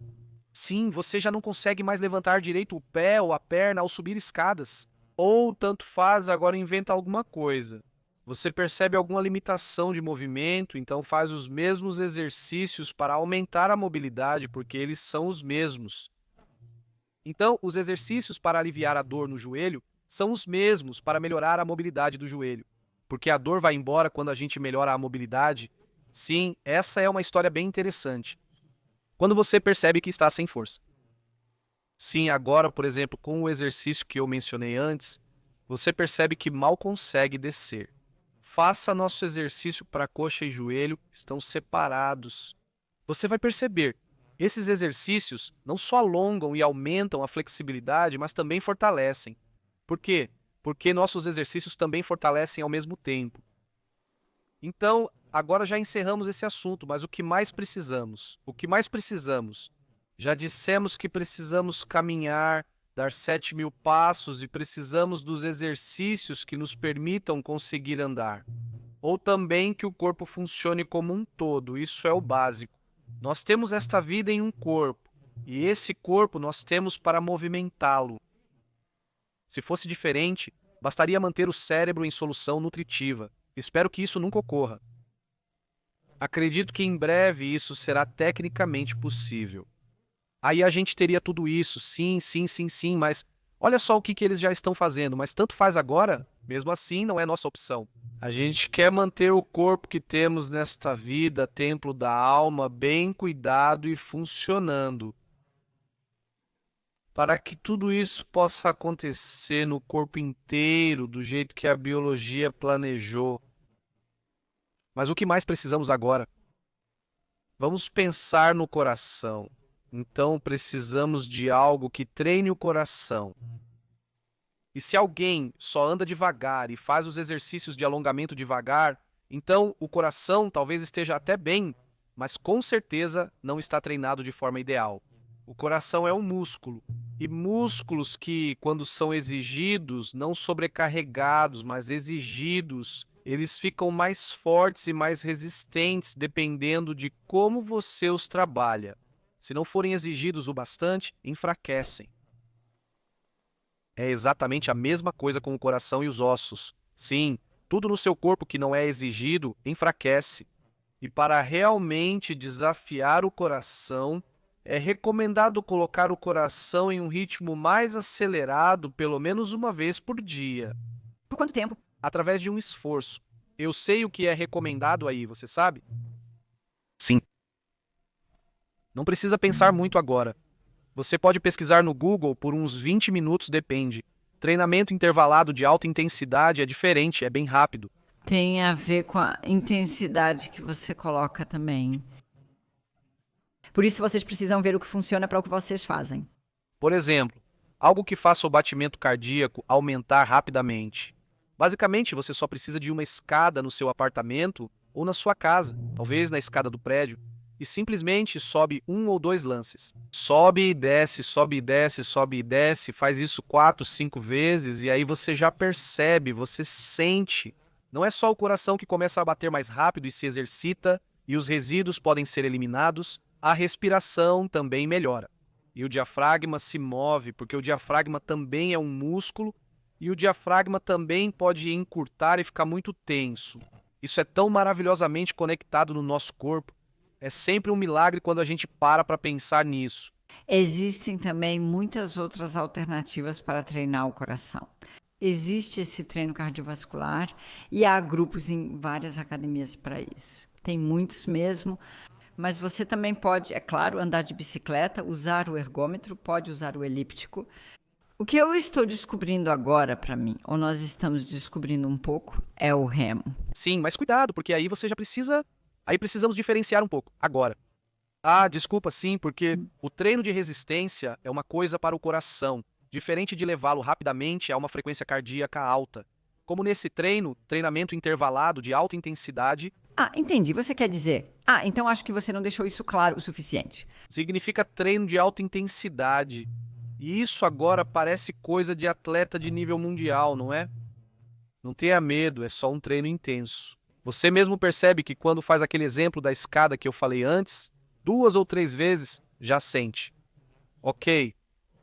Sim, você já não consegue mais levantar direito o pé ou a perna ao subir escadas. Ou, tanto faz, agora inventa alguma coisa. Você percebe alguma limitação de movimento, então faz os mesmos exercícios para aumentar a mobilidade, porque eles são os mesmos. Então, os exercícios para aliviar a dor no joelho são os mesmos para melhorar a mobilidade do joelho. Porque a dor vai embora quando a gente melhora a mobilidade. Sim, essa é uma história bem interessante. Quando você percebe que está sem força. Sim, agora, por exemplo, com o exercício que eu mencionei antes, você percebe que mal consegue descer. Faça nosso exercício para coxa e joelho, estão separados. Você vai perceber, esses exercícios não só alongam e aumentam a flexibilidade, mas também fortalecem. Por quê? Porque nossos exercícios também fortalecem ao mesmo tempo. Então, agora já encerramos esse assunto, mas o que mais precisamos? O que mais precisamos? Já dissemos que precisamos caminhar, dar 7.000 passos e precisamos dos exercícios que nos permitam conseguir andar. Ou também que o corpo funcione como um todo, isso é o básico. Nós temos esta vida em um corpo, e esse corpo nós temos para movimentá-lo. Se fosse diferente, bastaria manter o cérebro em solução nutritiva. Espero que isso nunca ocorra. Acredito que em breve isso será tecnicamente possível. Aí a gente teria tudo isso, sim, mas olha só o que eles já estão fazendo, mas tanto faz agora, mesmo assim não é nossa opção. A gente quer manter o corpo que temos nesta vida, templo da alma, bem cuidado e funcionando. Para que tudo isso possa acontecer no corpo inteiro, do jeito que a biologia planejou. Mas o que mais precisamos agora? Vamos pensar no coração. Então precisamos de algo que treine o coração. E se alguém só anda devagar e faz os exercícios de alongamento devagar, então o coração talvez esteja até bem, mas com certeza não está treinado de forma ideal. O coração é um músculo, e músculos que, quando são exigidos, não sobrecarregados, mas exigidos, eles ficam mais fortes e mais resistentes dependendo de como você os trabalha. Se não forem exigidos o bastante, enfraquecem. É exatamente a mesma coisa com o coração e os ossos. Sim, tudo no seu corpo que não é exigido enfraquece. E para realmente desafiar o coração, é recomendado colocar o coração em um ritmo mais acelerado pelo menos uma vez por dia. Por quanto tempo? Através de um esforço. Eu sei o que é recomendado aí, você sabe? Sim. Não precisa pensar muito agora. Você pode pesquisar no Google por uns 20 minutos, depende. Treinamento intervalado de alta intensidade é diferente, é bem rápido. Tem a ver com a intensidade que você coloca também. Por isso vocês precisam ver o que funciona para o que vocês fazem. Por exemplo, algo que faça o batimento cardíaco aumentar rapidamente. Basicamente, você só precisa de uma escada no seu apartamento ou na sua casa, talvez na escada do prédio, e simplesmente sobe 1 ou 2 lances. Sobe e desce, sobe e desce, sobe e desce, faz isso 4, 5 vezes e aí você já percebe, você sente. Não é só o coração que começa a bater mais rápido e se exercita, e os resíduos podem ser eliminados, a respiração também melhora. E o diafragma se move, porque o diafragma também é um músculo, e o diafragma também pode encurtar e ficar muito tenso. Isso é tão maravilhosamente conectado no nosso corpo. É sempre um milagre quando a gente para pensar nisso. Existem também muitas outras alternativas para treinar o coração. Existe esse treino cardiovascular e há grupos em várias academias para isso. Tem muitos mesmo, mas você também pode, é claro, andar de bicicleta, usar o ergômetro, pode usar o elíptico. O que eu estou descobrindo agora para mim, ou nós estamos descobrindo um pouco, é o remo. Sim, mas cuidado, porque aí você já precisa... Aí precisamos diferenciar um pouco, agora. Desculpa, sim, porque o treino de resistência é uma coisa para o coração, diferente de levá-lo rapidamente a uma frequência cardíaca alta. Como nesse treinamento intervalado de alta intensidade, Entendi. Você quer dizer... então acho que você não deixou isso claro o suficiente. significa treino de alta intensidade. E isso agora parece coisa de atleta de nível mundial, não é? Não tenha medo, é só um treino intenso. Você mesmo percebe que quando faz aquele exemplo da escada que eu falei antes, 2 ou 3 vezes, já sente. Ok,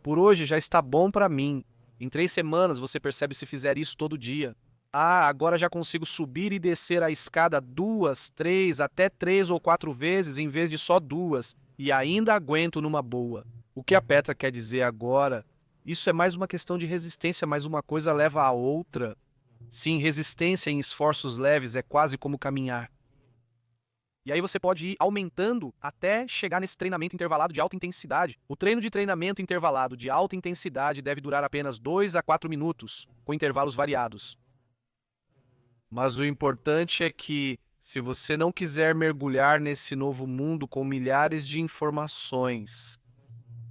por hoje já está bom para mim. Em 3 semanas você percebe se fizer isso todo dia. Agora já consigo subir e descer a escada 2, 3, até 3 ou 4 vezes em vez de só 2, e ainda aguento numa boa. O que a Petra quer dizer agora, isso é mais uma questão de resistência, mas uma coisa leva a outra. Sim, resistência em esforços leves é quase como caminhar. E aí você pode ir aumentando até chegar nesse treinamento intervalado de alta intensidade. O treino de treinamento intervalado de alta intensidade deve durar apenas 2 a 4 minutos, com intervalos variados. Mas o importante é que, se você não quiser mergulhar nesse novo mundo com milhares de informações,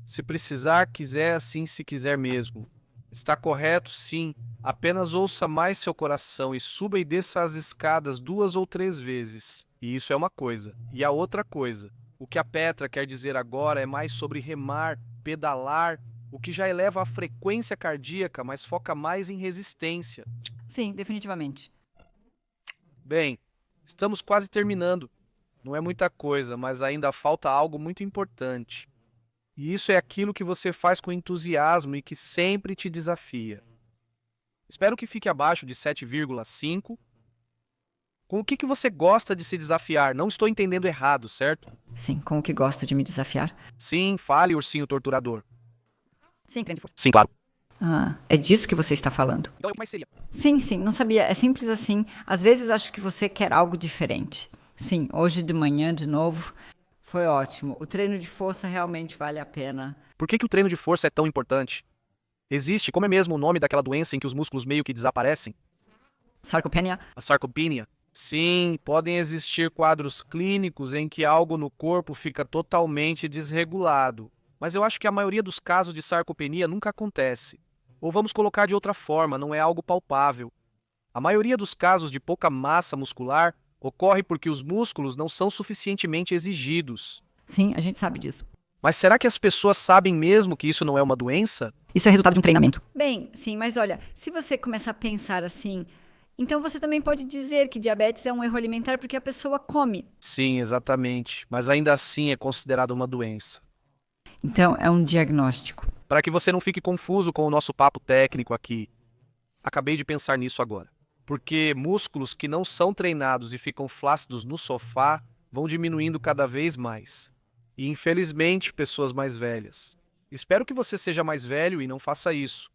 se precisar, quiser assim, se quiser mesmo. Está correto, sim. Apenas ouça mais seu coração e suba e desça as escadas 2 ou 3 vezes. E isso é uma coisa. E a outra coisa, o que a Petra quer dizer agora é mais sobre remar, pedalar, o que já eleva a frequência cardíaca, mas foca mais em resistência. Sim, definitivamente. Bem, estamos quase terminando. Não é muita coisa, mas ainda falta algo muito importante. E isso é aquilo que você faz com entusiasmo e que sempre te desafia. Espero que fique abaixo de 7,5. Com o que você gosta de se desafiar? Não estou entendendo errado, certo? Sim, com o que gosto de me desafiar. Sim, fale, ursinho torturador. Sim, treino de força. Sim, claro. É disso que você está falando. Então, como seria? Sim, não sabia. É simples assim. Às vezes acho que você quer algo diferente. Sim, hoje de manhã, de novo, foi ótimo. O treino de força realmente vale a pena. Por que o treino de força é tão importante? Existe, como é mesmo o nome daquela doença em que os músculos meio que desaparecem? Sarcopenia? A sarcopenia. Sim, podem existir quadros clínicos em que algo no corpo fica totalmente desregulado. Mas eu acho que a maioria dos casos de sarcopenia nunca acontece. Ou vamos colocar de outra forma, não é algo palpável. A maioria dos casos de pouca massa muscular ocorre porque os músculos não são suficientemente exigidos. Sim, a gente sabe disso. Mas será que as pessoas sabem mesmo que isso não é uma doença? Isso é resultado de um treinamento. Bem, sim, mas olha, se você começar a pensar assim, então você também pode dizer que diabetes é um erro alimentar porque a pessoa come. Sim, exatamente. Mas ainda assim é considerado uma doença. Então é um diagnóstico. Para que você não fique confuso com o nosso papo técnico aqui, acabei de pensar nisso agora. Porque músculos que não são treinados e ficam flácidos no sofá vão diminuindo cada vez mais. E infelizmente, pessoas mais velhas. Espero que você seja mais velho e não faça isso.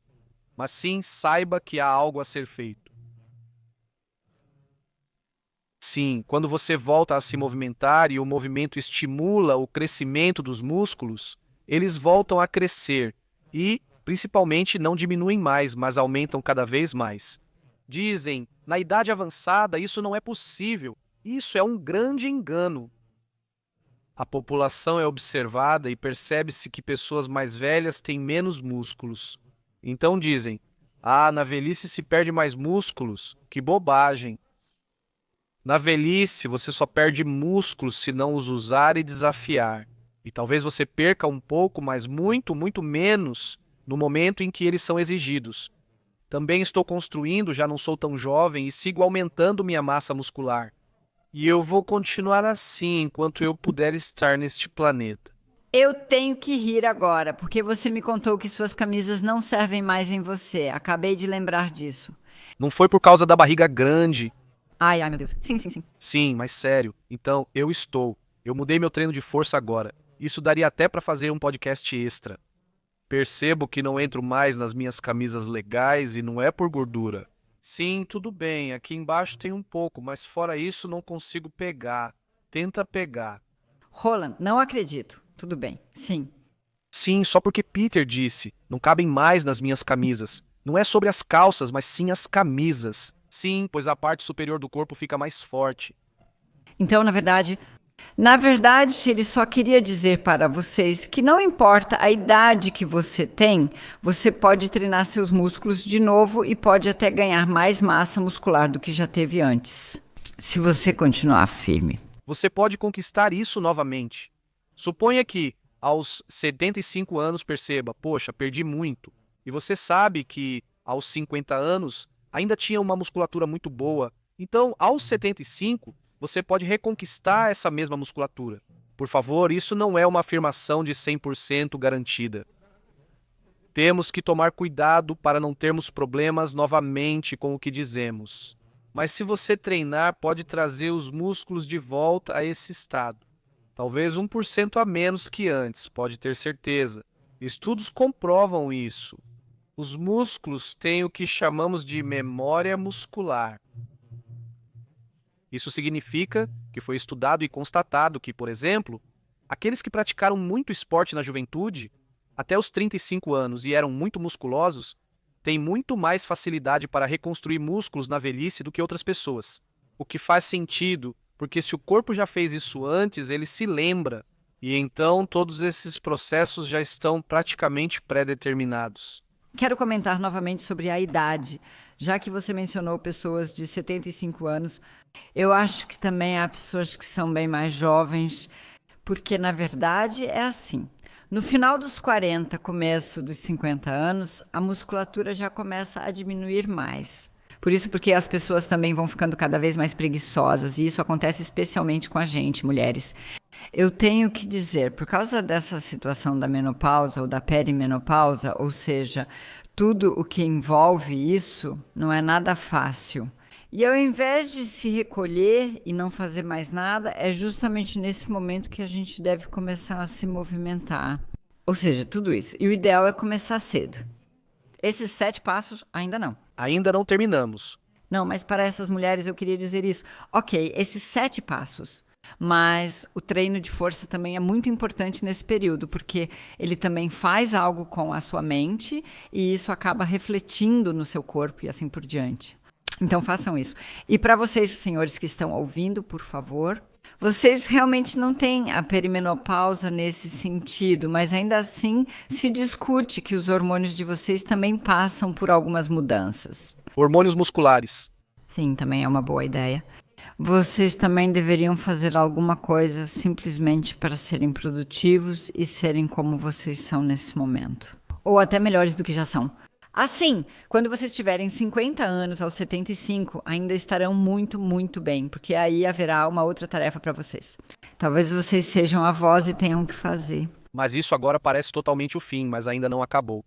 Mas sim, saiba que há algo a ser feito. Sim, quando você volta a se movimentar e o movimento estimula o crescimento dos músculos, eles voltam a crescer e, principalmente, não diminuem mais, mas aumentam cada vez mais. Dizem, na idade avançada isso não é possível. Isso é um grande engano. A população é observada e percebe-se que pessoas mais velhas têm menos músculos. Então dizem: ah, na velhice se perde mais músculos. Que bobagem! Na velhice você só perde músculos se não os usar e desafiar. E talvez você perca um pouco, mas muito, muito menos no momento em que eles são exigidos. Também estou construindo, já não sou tão jovem e sigo aumentando minha massa muscular. E eu vou continuar assim enquanto eu puder estar neste planeta. Eu tenho que rir agora, porque você me contou que suas camisas não servem mais em você. Acabei de lembrar disso. Não foi por causa da barriga grande. Ai, ai, meu Deus. Sim, sim, sim. Sim, mas sério. Então, eu estou. Eu mudei meu treino de força agora. Isso daria até para fazer um podcast extra. Percebo que não entro mais nas minhas camisas legais e não é por gordura. Sim, tudo bem. Aqui embaixo tem um pouco, mas fora isso não consigo pegar. Tenta pegar. Roland, não acredito. Tudo bem. Sim. Sim, só porque Peter disse. Não cabem mais nas minhas camisas. Não é sobre as calças, mas sim as camisas. Sim, pois a parte superior do corpo fica mais forte. Então, na verdade, ele só queria dizer para vocês que não importa a idade que você tem, você pode treinar seus músculos de novo e pode até ganhar mais massa muscular do que já teve antes, se você continuar firme. Você pode conquistar isso novamente. Suponha que, aos 75 anos, perceba, poxa, perdi muito. E você sabe que, aos 50 anos, ainda tinha uma musculatura muito boa. Então, aos 75, você pode reconquistar essa mesma musculatura. Por favor, isso não é uma afirmação de 100% garantida. Temos que tomar cuidado para não termos problemas novamente com o que dizemos. Mas se você treinar, pode trazer os músculos de volta a esse estado. Talvez 1% a menos que antes, pode ter certeza. Estudos comprovam isso. Os músculos têm o que chamamos de memória muscular. Isso significa que foi estudado e constatado que, por exemplo, aqueles que praticaram muito esporte na juventude, até os 35 anos e eram muito musculosos, têm muito mais facilidade para reconstruir músculos na velhice do que outras pessoas. O que faz sentido, porque se o corpo já fez isso antes, ele se lembra, e então todos esses processos já estão praticamente pré-determinados. Quero comentar novamente sobre a idade. Já que você mencionou pessoas de 75 anos, eu acho que também há pessoas que são bem mais jovens, porque na verdade é assim. No final dos 40, começo dos 50 anos, a musculatura já começa a diminuir mais. Por isso, porque as pessoas também vão ficando cada vez mais preguiçosas, e isso acontece especialmente com a gente, mulheres. Eu tenho que dizer, por causa dessa situação da menopausa ou da perimenopausa, ou seja, tudo o que envolve isso, não é nada fácil. E ao invés de se recolher e não fazer mais nada, é justamente nesse momento que a gente deve começar a se movimentar. Ou seja, tudo isso. E o ideal é começar cedo. Esses 7 passos, ainda não. Ainda não terminamos. Não, mas para essas mulheres eu queria dizer isso. Ok, esses 7 passos. Mas o treino de força também é muito importante nesse período, porque ele também faz algo com a sua mente e isso acaba refletindo no seu corpo e assim por diante. Então façam isso. E para vocês, senhores que estão ouvindo, por favor, vocês realmente não têm a perimenopausa nesse sentido, mas ainda assim se discute que os hormônios de vocês também passam por algumas mudanças. Hormônios musculares. Sim, também é uma boa ideia. Vocês também deveriam fazer alguma coisa simplesmente para serem produtivos e serem como vocês são nesse momento. Ou até melhores do que já são. Assim, quando vocês tiverem 50 anos aos 75, ainda estarão muito, muito bem, porque aí haverá uma outra tarefa para vocês. Talvez vocês sejam avós e tenham que fazer. Mas isso agora parece totalmente o fim, mas ainda não acabou.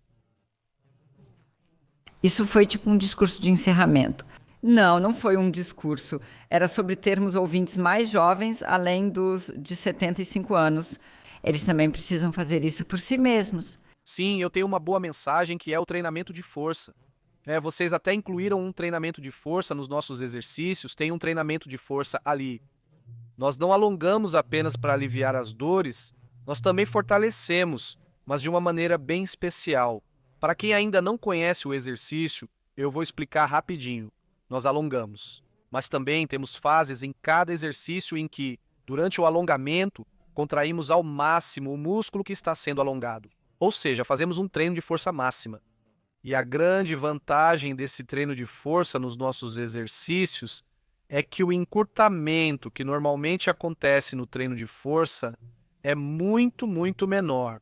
Isso foi tipo um discurso de encerramento. Não, não foi um discurso. Era sobre termos ouvintes mais jovens, além dos de 75 anos. Eles também precisam fazer isso por si mesmos. Sim, eu tenho uma boa mensagem que é o treinamento de força. Vocês até incluíram um treinamento de força nos nossos exercícios, tem um treinamento de força ali. Nós não alongamos apenas para aliviar as dores, nós também fortalecemos, mas de uma maneira bem especial. Para quem ainda não conhece o exercício, eu vou explicar rapidinho. Nós alongamos, mas também temos fases em cada exercício em que, durante o alongamento, contraímos ao máximo o músculo que está sendo alongado. Ou seja, fazemos um treino de força máxima. E a grande vantagem desse treino de força nos nossos exercícios é que o encurtamento que normalmente acontece no treino de força é muito, muito menor.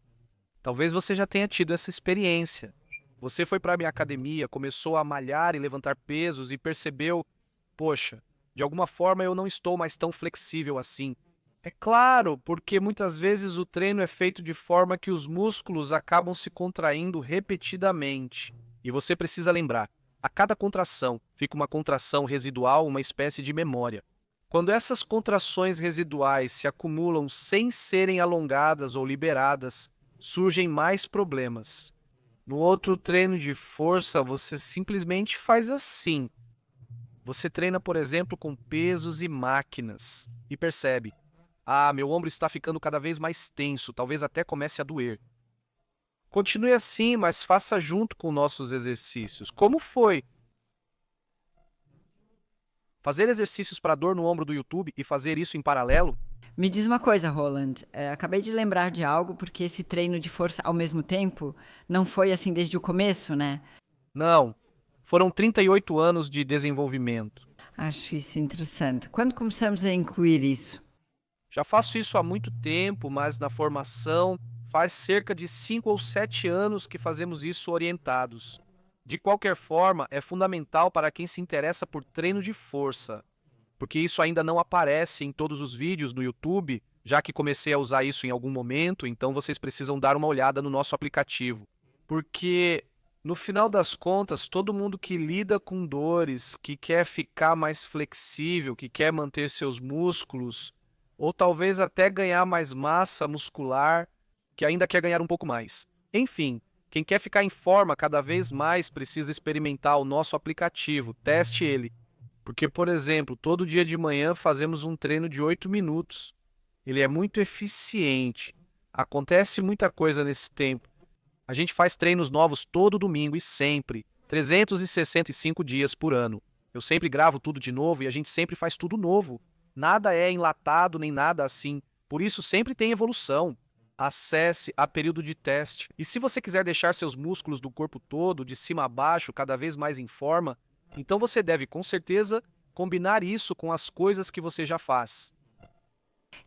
Talvez você já tenha tido essa experiência. Você foi para a minha academia, começou a malhar e levantar pesos e percebeu, poxa, de alguma forma eu não estou mais tão flexível assim. É claro, porque muitas vezes o treino é feito de forma que os músculos acabam se contraindo repetidamente. E você precisa lembrar, a cada contração fica uma contração residual, uma espécie de memória. Quando essas contrações residuais se acumulam sem serem alongadas ou liberadas, surgem mais problemas. No outro treino de força, você simplesmente faz assim. Você treina, por exemplo, com pesos e máquinas e percebe: meu ombro está ficando cada vez mais tenso, talvez até comece a doer. Continue assim, mas faça junto com nossos exercícios. Como foi? Fazer exercícios para dor no ombro do YouTube e fazer isso em paralelo? Me diz uma coisa, Roland. Acabei de lembrar de algo, porque esse treino de força ao mesmo tempo não foi assim desde o começo, né? Não. Foram 38 anos de desenvolvimento. Acho isso interessante. Quando começamos a incluir isso? Já faço isso há muito tempo, mas na formação faz cerca de 5 ou 7 anos que fazemos isso orientados. De qualquer forma, é fundamental para quem se interessa por treino de força, porque isso ainda não aparece em todos os vídeos no YouTube, já que comecei a usar isso em algum momento, então vocês precisam dar uma olhada no nosso aplicativo. Porque, no final das contas, todo mundo que lida com dores, que quer ficar mais flexível, que quer manter seus músculos, ou talvez até ganhar mais massa muscular, que ainda quer ganhar um pouco mais. Enfim, quem quer ficar em forma cada vez mais precisa experimentar o nosso aplicativo, teste ele. Porque, por exemplo, todo dia de manhã fazemos um treino de 8 minutos. Ele é muito eficiente. Acontece muita coisa nesse tempo. A gente faz treinos novos todo domingo e sempre, 365 dias por ano. Eu sempre gravo tudo de novo e a gente sempre faz tudo novo. Nada é enlatado nem nada assim. Por isso sempre tem evolução. Acesse a período de teste. E se você quiser deixar seus músculos do corpo todo, de cima a baixo, cada vez mais em forma, então você deve, com certeza, combinar isso com as coisas que você já faz.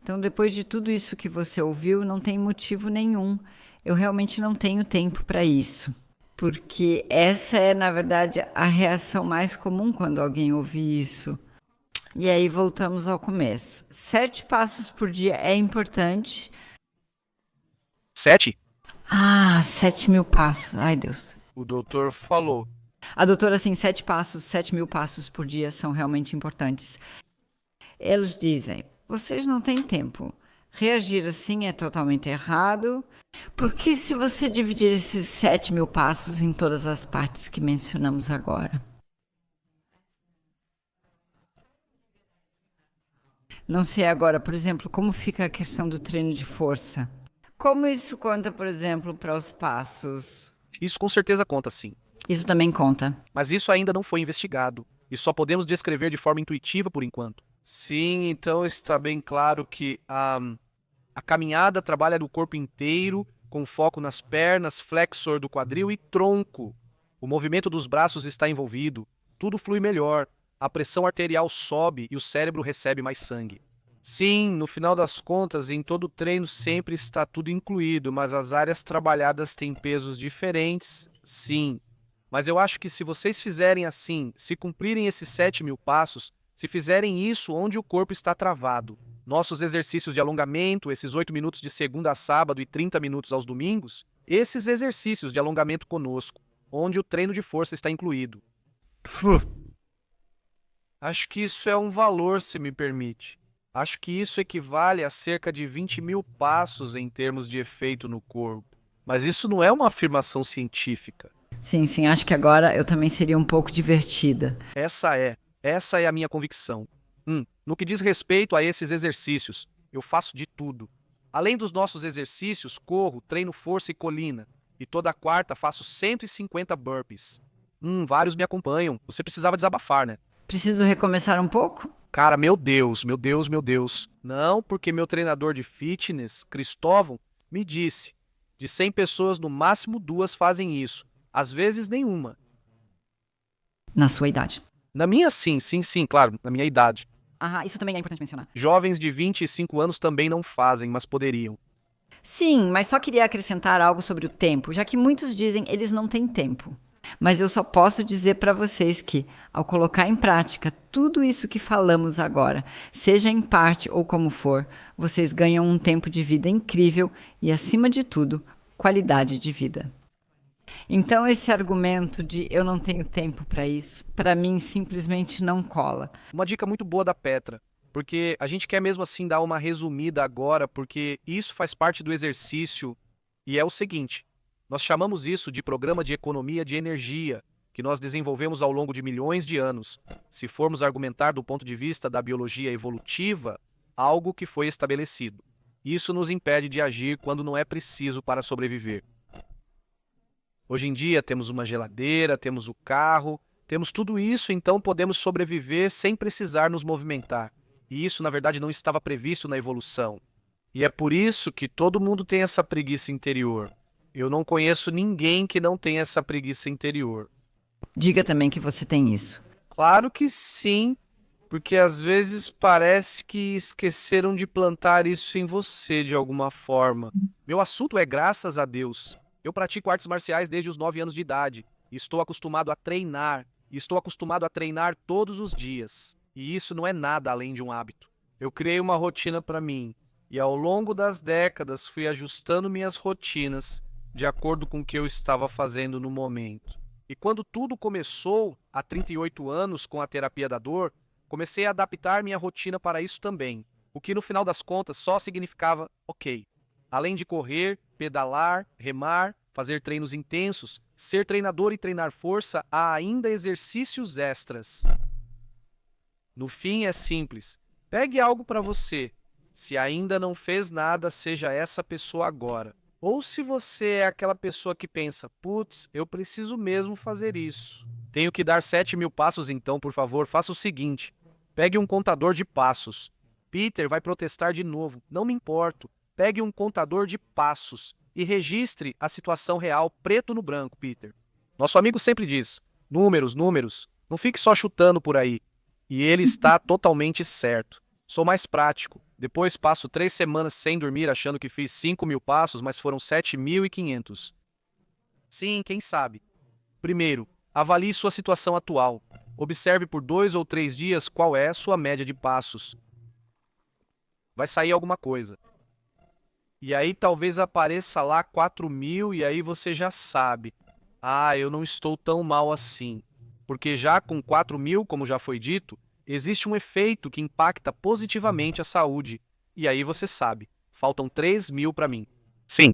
Então, depois de tudo isso que você ouviu, não tem motivo nenhum. Eu realmente não tenho tempo para isso. Porque essa é, na verdade, a reação mais comum quando alguém ouve isso. E aí voltamos ao começo. 7 passos por dia é importante. 7? 7.000 passos. Ai, Deus. O doutor falou. A doutora, assim, 7.000 passos por dia são realmente importantes. Eles dizem, vocês não têm tempo. Reagir assim é totalmente errado, porque se você dividir esses 7.000 passos em todas as partes que mencionamos agora, não sei agora, por exemplo, como fica a questão do treino de força. Como isso conta, por exemplo, para os passos? Isso com certeza conta, sim. Isso também conta. Mas isso ainda não foi investigado. E só podemos descrever de forma intuitiva por enquanto. Sim, então está bem claro que a caminhada trabalha do corpo inteiro, com foco nas pernas, flexor do quadril e tronco. O movimento dos braços está envolvido. Tudo flui melhor. A pressão arterial sobe e o cérebro recebe mais sangue. Sim, no final das contas, em todo treino sempre está tudo incluído, mas as áreas trabalhadas têm pesos diferentes, sim. Mas eu acho que se vocês fizerem assim, se cumprirem esses 7.000 passos, se fizerem isso onde o corpo está travado, nossos exercícios de alongamento, esses 8 minutos de segunda a sábado e 30 minutos aos domingos, esses exercícios de alongamento conosco, onde o treino de força está incluído. Acho que isso é um valor, se me permite. Acho que isso equivale a cerca de 20.000 passos em termos de efeito no corpo. Mas isso não é uma afirmação científica. Sim, acho que agora eu também seria um pouco divertida. Essa é a minha convicção. No que diz respeito a esses exercícios, eu faço de tudo. Além dos nossos exercícios, corro, treino força e colina. E toda quarta faço 150 burpees. Vários me acompanham. Você precisava desabafar, né? Preciso recomeçar um pouco? Cara, meu Deus, meu Deus, meu Deus. Não, porque meu treinador de fitness, Cristóvão, me disse, de 100 pessoas, no máximo 2 fazem isso. Às vezes nenhuma. Na sua idade. Na minha, sim, sim, sim, claro, na minha idade. Ah, isso também é importante mencionar. Jovens de 25 anos também não fazem, mas poderiam. Sim, mas só queria acrescentar algo sobre o tempo, já que muitos dizem eles não têm tempo. Mas eu só posso dizer para vocês que, ao colocar em prática tudo isso que falamos agora, seja em parte ou como for, vocês ganham um tempo de vida incrível e, acima de tudo, qualidade de vida. Então, esse argumento de eu não tenho tempo para isso, para mim simplesmente não cola. Uma dica muito boa da Petra, porque a gente quer mesmo assim dar uma resumida agora, porque isso faz parte do exercício e é o seguinte: nós chamamos isso de programa de economia de energia, que nós desenvolvemos ao longo de milhões de anos. Se formos argumentar do ponto de vista da biologia evolutiva, algo que foi estabelecido. Isso nos impede de agir quando não é preciso para sobreviver. Hoje em dia temos uma geladeira, temos o carro, temos tudo isso, então podemos sobreviver sem precisar nos movimentar. E isso, na verdade, não estava previsto na evolução. E é por isso que todo mundo tem essa preguiça interior. Eu não conheço ninguém que não tenha essa preguiça interior. Diga também que você tem isso. Claro que sim, porque às vezes parece que esqueceram de plantar isso em você de alguma forma. Meu assunto é graças a Deus. Eu pratico artes marciais desde os 9 anos de idade. E estou acostumado a treinar. E estou acostumado a treinar todos os dias. E isso não é nada além de um hábito. Eu criei uma rotina para mim. E ao longo das décadas fui ajustando minhas rotinas de acordo com o que eu estava fazendo no momento. E quando tudo começou, há 38 anos, com a terapia da dor, comecei a adaptar minha rotina para isso também. O que no final das contas só significava, ok. Além de correr, pedalar, remar, fazer treinos intensos, ser treinador e treinar força, há ainda exercícios extras. No fim é simples. Pegue algo para você. Se ainda não fez nada, seja essa pessoa agora. Ou se você é aquela pessoa que pensa, putz, eu preciso mesmo fazer isso. Tenho que dar 7.000 passos então, por favor, faça o seguinte. Pegue um contador de passos. Peter vai protestar de novo, não me importo. Pegue um contador de passos e registre a situação real preto no branco, Peter. Nosso amigo sempre diz, números, números, não fique só chutando por aí. E ele está totalmente certo. Sou mais prático. Depois passo 3 semanas sem dormir achando que fiz 5.000 passos, mas foram 7.500. Sim, quem sabe? Primeiro, avalie sua situação atual. Observe por 2 ou 3 dias qual é a sua média de passos. Vai sair alguma coisa. E aí talvez apareça lá 4.000 e aí você já sabe. Ah, eu não estou tão mal assim. Porque já com 4.000, como já foi dito, existe um efeito que impacta positivamente a saúde. E aí você sabe, faltam 3.000 para mim. Sim.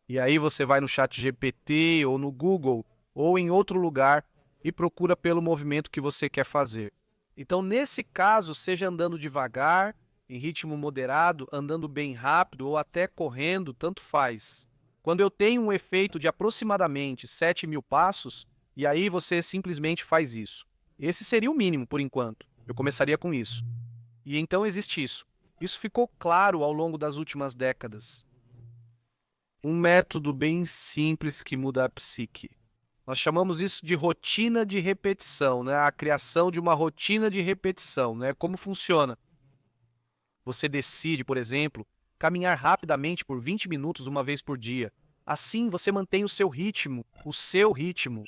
E aí você vai no ChatGPT ou no Google ou em outro lugar e procura pelo movimento que você quer fazer. Então, nesse caso, seja andando devagar, em ritmo moderado, andando bem rápido ou até correndo, tanto faz. Quando eu tenho um efeito de aproximadamente 7.000 passos, e aí você simplesmente faz isso. Esse seria o mínimo por enquanto. Eu começaria com isso. E então existe isso. Isso ficou claro ao longo das últimas décadas. Um método bem simples que muda a psique. Nós chamamos isso de rotina de repetição, né? A criação de uma rotina de repetição, né? Como funciona? Você decide, por exemplo, caminhar rapidamente por 20 minutos uma vez por dia. Assim você mantém o seu ritmo, o seu ritmo.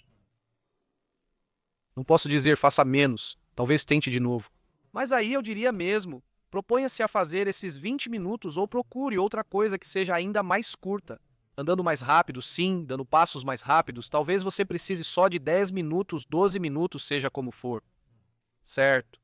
Não posso dizer faça menos, talvez tente de novo. Mas aí eu diria mesmo, proponha-se a fazer esses 20 minutos ou procure outra coisa que seja ainda mais curta. Andando mais rápido, sim, dando passos mais rápidos, talvez você precise só de 10 minutos, 12 minutos, seja como for. Certo?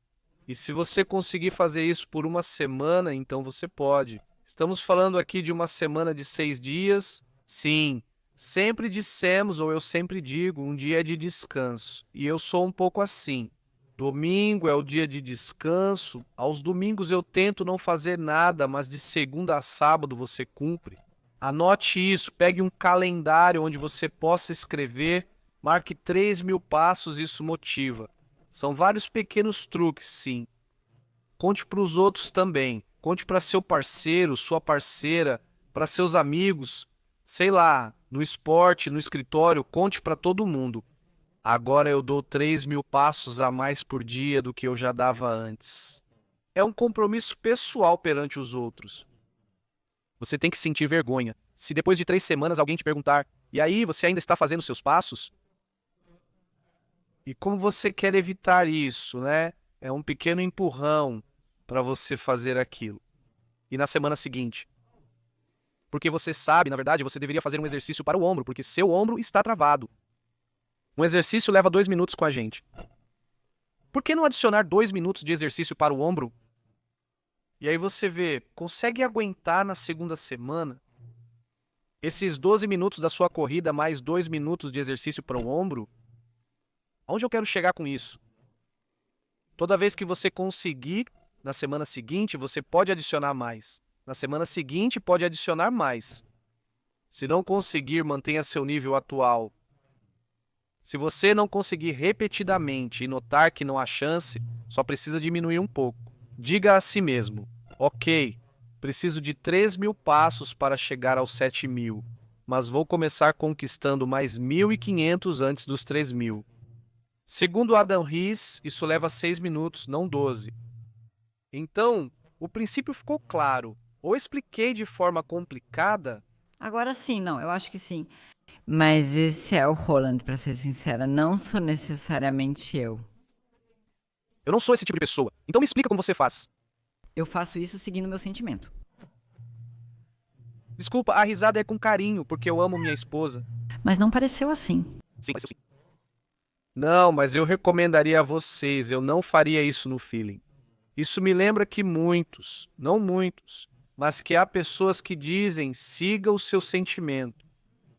E se você conseguir fazer isso por uma semana, então você pode. Estamos falando aqui de uma semana de 6 dias? Sim. Sempre dissemos, ou eu sempre digo, um dia de descanso. E eu sou um pouco assim. Domingo é o dia de descanso. Aos domingos eu tento não fazer nada, mas de segunda a sábado você cumpre. Anote isso, pegue um calendário onde você possa escrever, marque 3.000 passos, isso motiva. São vários pequenos truques, sim. conte para os outros também. Conte para seu parceiro, sua parceira, para seus amigos, sei lá, no esporte, no escritório, conte para todo mundo. Agora eu dou 3.000 passos a mais por dia do que eu já dava antes. É um compromisso pessoal perante os outros. Você tem que sentir vergonha. Se depois de 3 semanas alguém te perguntar, e aí, você ainda está fazendo seus passos? E como você quer evitar isso, né? É um pequeno empurrão para você fazer aquilo. E na semana seguinte? Porque você sabe, na verdade, você deveria fazer um exercício para o ombro, porque seu ombro está travado. Um exercício leva 2 minutos com a gente. Por que não adicionar 2 minutos de exercício para o ombro? E aí você vê, consegue aguentar na segunda semana esses 12 minutos da sua corrida mais 2 minutos de exercício para o ombro? Aonde eu quero chegar com isso? Toda vez que você conseguir, na semana seguinte, você pode adicionar mais. Na semana seguinte, pode adicionar mais. Se não conseguir, mantenha seu nível atual. Se você não conseguir repetidamente e notar que não há chance, só precisa diminuir um pouco. Diga a si mesmo, ok, preciso de 3.000 passos para chegar aos 7.000, mas vou começar conquistando mais 1.500 antes dos 3.000. Segundo Adam Ries, isso leva 6 minutos, não 12. Então, o princípio ficou claro. Ou expliquei de forma complicada? Agora sim, não, eu acho que sim. Mas esse é o Roland, pra ser sincera, não sou necessariamente eu. Eu não sou esse tipo de pessoa. Então me explica como você faz. Eu faço isso seguindo meu sentimento. Desculpa, a risada é com carinho, porque eu amo minha esposa. Mas não pareceu assim. Sim, mas eu sim. Não, mas eu recomendaria a vocês, eu não faria isso no feeling. Isso me lembra que muitos, não muitos, mas que há pessoas que dizem siga o seu sentimento.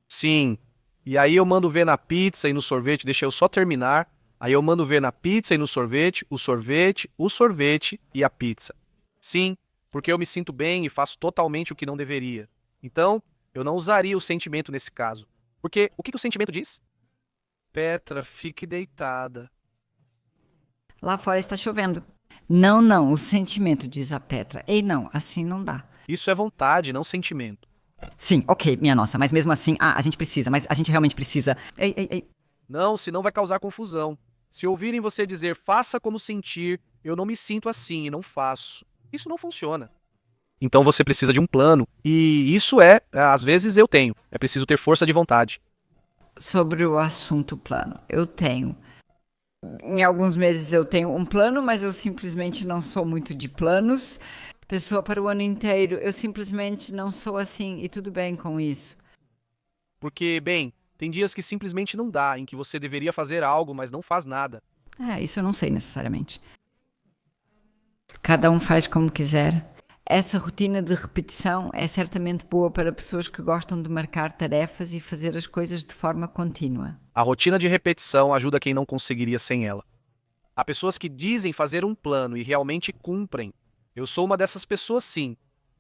Sim, e aí eu mando ver na pizza e no sorvete, deixa eu só terminar. Aí eu mando ver na pizza e no sorvete, o sorvete, o sorvete e a pizza. Sim, porque eu me sinto bem e faço totalmente o que não deveria. Então, eu não usaria o sentimento nesse caso. Porque o que o sentimento diz? Petra, fique deitada. Lá fora está chovendo. Não, não, o sentimento, diz a Petra. Ei, não, assim não dá. Isso é vontade, não sentimento. Sim, ok, minha nossa, mas mesmo assim, a gente precisa, mas a gente realmente precisa. Ei, ei, ei. Não, senão vai causar confusão. Se ouvirem você dizer faça como sentir, eu não me sinto assim e não faço. Isso não funciona. Então você precisa de um plano. E isso às vezes eu tenho. É preciso ter força de vontade. Sobre o assunto plano, eu tenho. Em alguns meses eu tenho um plano, mas eu simplesmente não sou muito de planos. Pessoa para o ano inteiro, eu simplesmente não sou assim e tudo bem com isso. Porque, bem, tem dias que simplesmente não dá, em que você deveria fazer algo, mas não faz nada. Isso eu não sei necessariamente. Cada um faz como quiser. Essa rotina de repetição é certamente boa para pessoas que gostam de marcar tarefas e fazer as coisas de forma contínua. A rotina de repetição ajuda quem não conseguiria sem ela. Há pessoas que dizem fazer um plano e realmente cumprem. Eu sou uma dessas pessoas, sim.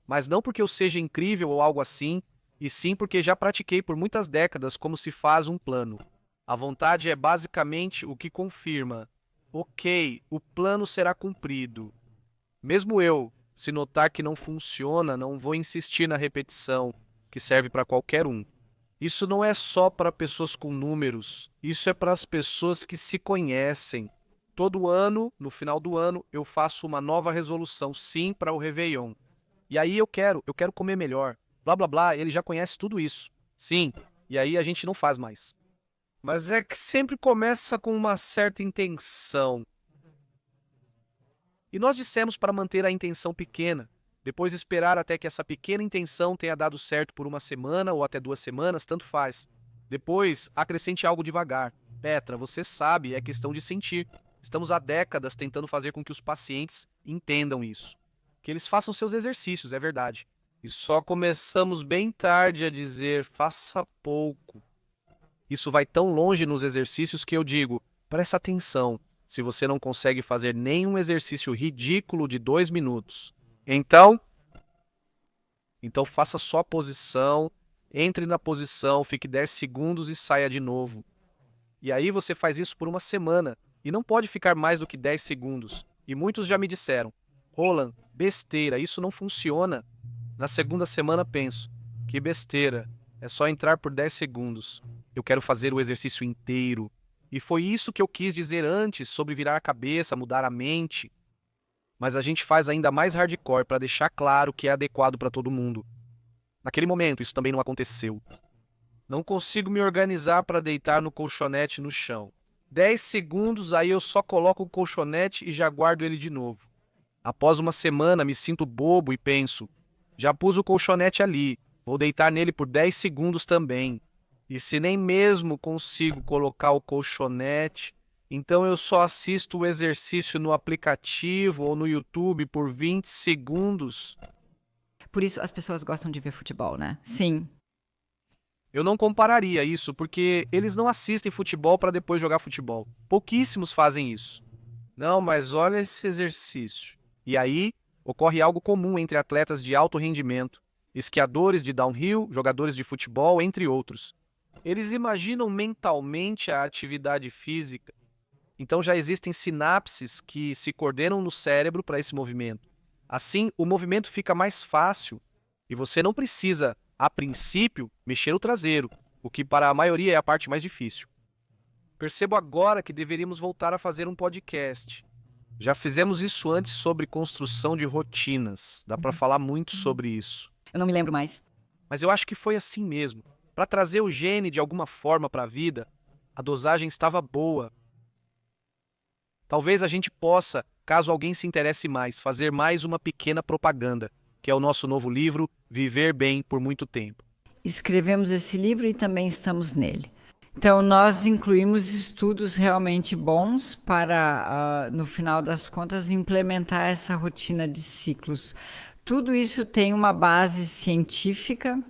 Mas não porque eu seja incrível ou algo assim, e sim porque já pratiquei por muitas décadas como se faz um plano. A vontade é basicamente o que confirma. Ok, o plano será cumprido. Mesmo eu, se notar que não funciona, não vou insistir na repetição, que serve para qualquer um. Isso não é só para pessoas com números, isso é para as pessoas que se conhecem. Todo ano, no final do ano, eu faço uma nova resolução, sim, para o Réveillon. E aí eu quero comer melhor. Blá, blá, blá, ele já conhece tudo isso. Sim, e aí a gente não faz mais. Mas é que sempre começa com uma certa intenção. E nós dissemos para manter a intenção pequena, depois esperar até que essa pequena intenção tenha dado certo por uma semana ou até 2 semanas, tanto faz. Depois, acrescente algo devagar. Petra, você sabe, é questão de sentir. Estamos há décadas tentando fazer com que os pacientes entendam isso. Que eles façam seus exercícios, é verdade. E só começamos bem tarde a dizer, faça pouco. Isso vai tão longe nos exercícios que eu digo, presta atenção. Se você não consegue fazer nenhum exercício ridículo de 2 minutos. Então faça só a posição, entre na posição, fique 10 segundos e saia de novo. E aí você faz isso por uma semana. E não pode ficar mais do que 10 segundos. E muitos já me disseram, Roland, besteira, isso não funciona. Na segunda semana penso, que besteira, é só entrar por 10 segundos. Eu quero fazer o exercício inteiro. E foi isso que eu quis dizer antes sobre virar a cabeça, mudar a mente. Mas a gente faz ainda mais hardcore para deixar claro que é adequado para todo mundo. Naquele momento, isso também não aconteceu. Não consigo me organizar para deitar no colchonete no chão. 10 segundos, aí eu só coloco o colchonete e já guardo ele de novo. Após uma semana, me sinto bobo e penso, já pus o colchonete ali, vou deitar nele por 10 segundos também. E se nem mesmo consigo colocar o colchonete, então eu só assisto o exercício no aplicativo ou no YouTube por 20 segundos. Por isso as pessoas gostam de ver futebol, né? Sim. Eu não compararia isso, porque eles não assistem futebol para depois jogar futebol. Pouquíssimos fazem isso. Não, mas olha esse exercício. E aí, ocorre algo comum entre atletas de alto rendimento, esquiadores de downhill, jogadores de futebol, entre outros. Eles imaginam mentalmente a atividade física. Então já existem sinapses que se coordenam no cérebro para esse movimento. Assim, o movimento fica mais fácil e você não precisa, a princípio, mexer o traseiro, o que para a maioria é a parte mais difícil. Percebo agora que deveríamos voltar a fazer um podcast. Já fizemos isso antes sobre construção de rotinas. Dá para falar muito sobre isso. Eu não me lembro mais. Mas eu acho que foi assim mesmo. Para trazer o gene de alguma forma para a vida, a dosagem estava boa. Talvez a gente possa, caso alguém se interesse mais, fazer mais uma pequena propaganda, que é o nosso novo livro, Viver Bem por Muito Tempo. Escrevemos esse livro e também estamos nele. Então, nós incluímos estudos realmente bons para, no final das contas, implementar essa rotina de ciclos. Tudo isso tem uma base científica.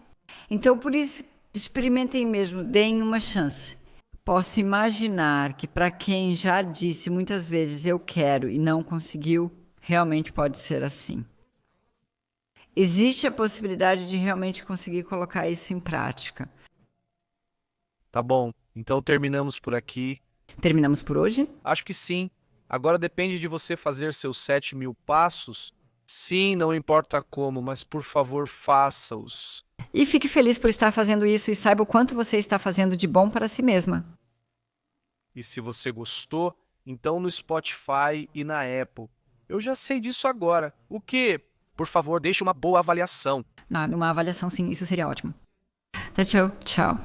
Então, por isso, experimentem mesmo, deem uma chance. Posso imaginar que para quem já disse muitas vezes eu quero e não conseguiu, realmente pode ser assim. Existe a possibilidade de realmente conseguir colocar isso em prática. Tá bom, então terminamos por aqui. Terminamos por hoje? Acho que sim. Agora depende de você fazer seus 7.000 passos. Sim, não importa como, mas por favor faça-os. E fique feliz por estar fazendo isso e saiba o quanto você está fazendo de bom para si mesma. E se você gostou, então no Spotify e na Apple. Eu já sei disso agora. O quê? Por favor, deixe uma boa avaliação. Numa avaliação, sim, isso seria ótimo. Tchau, tchau.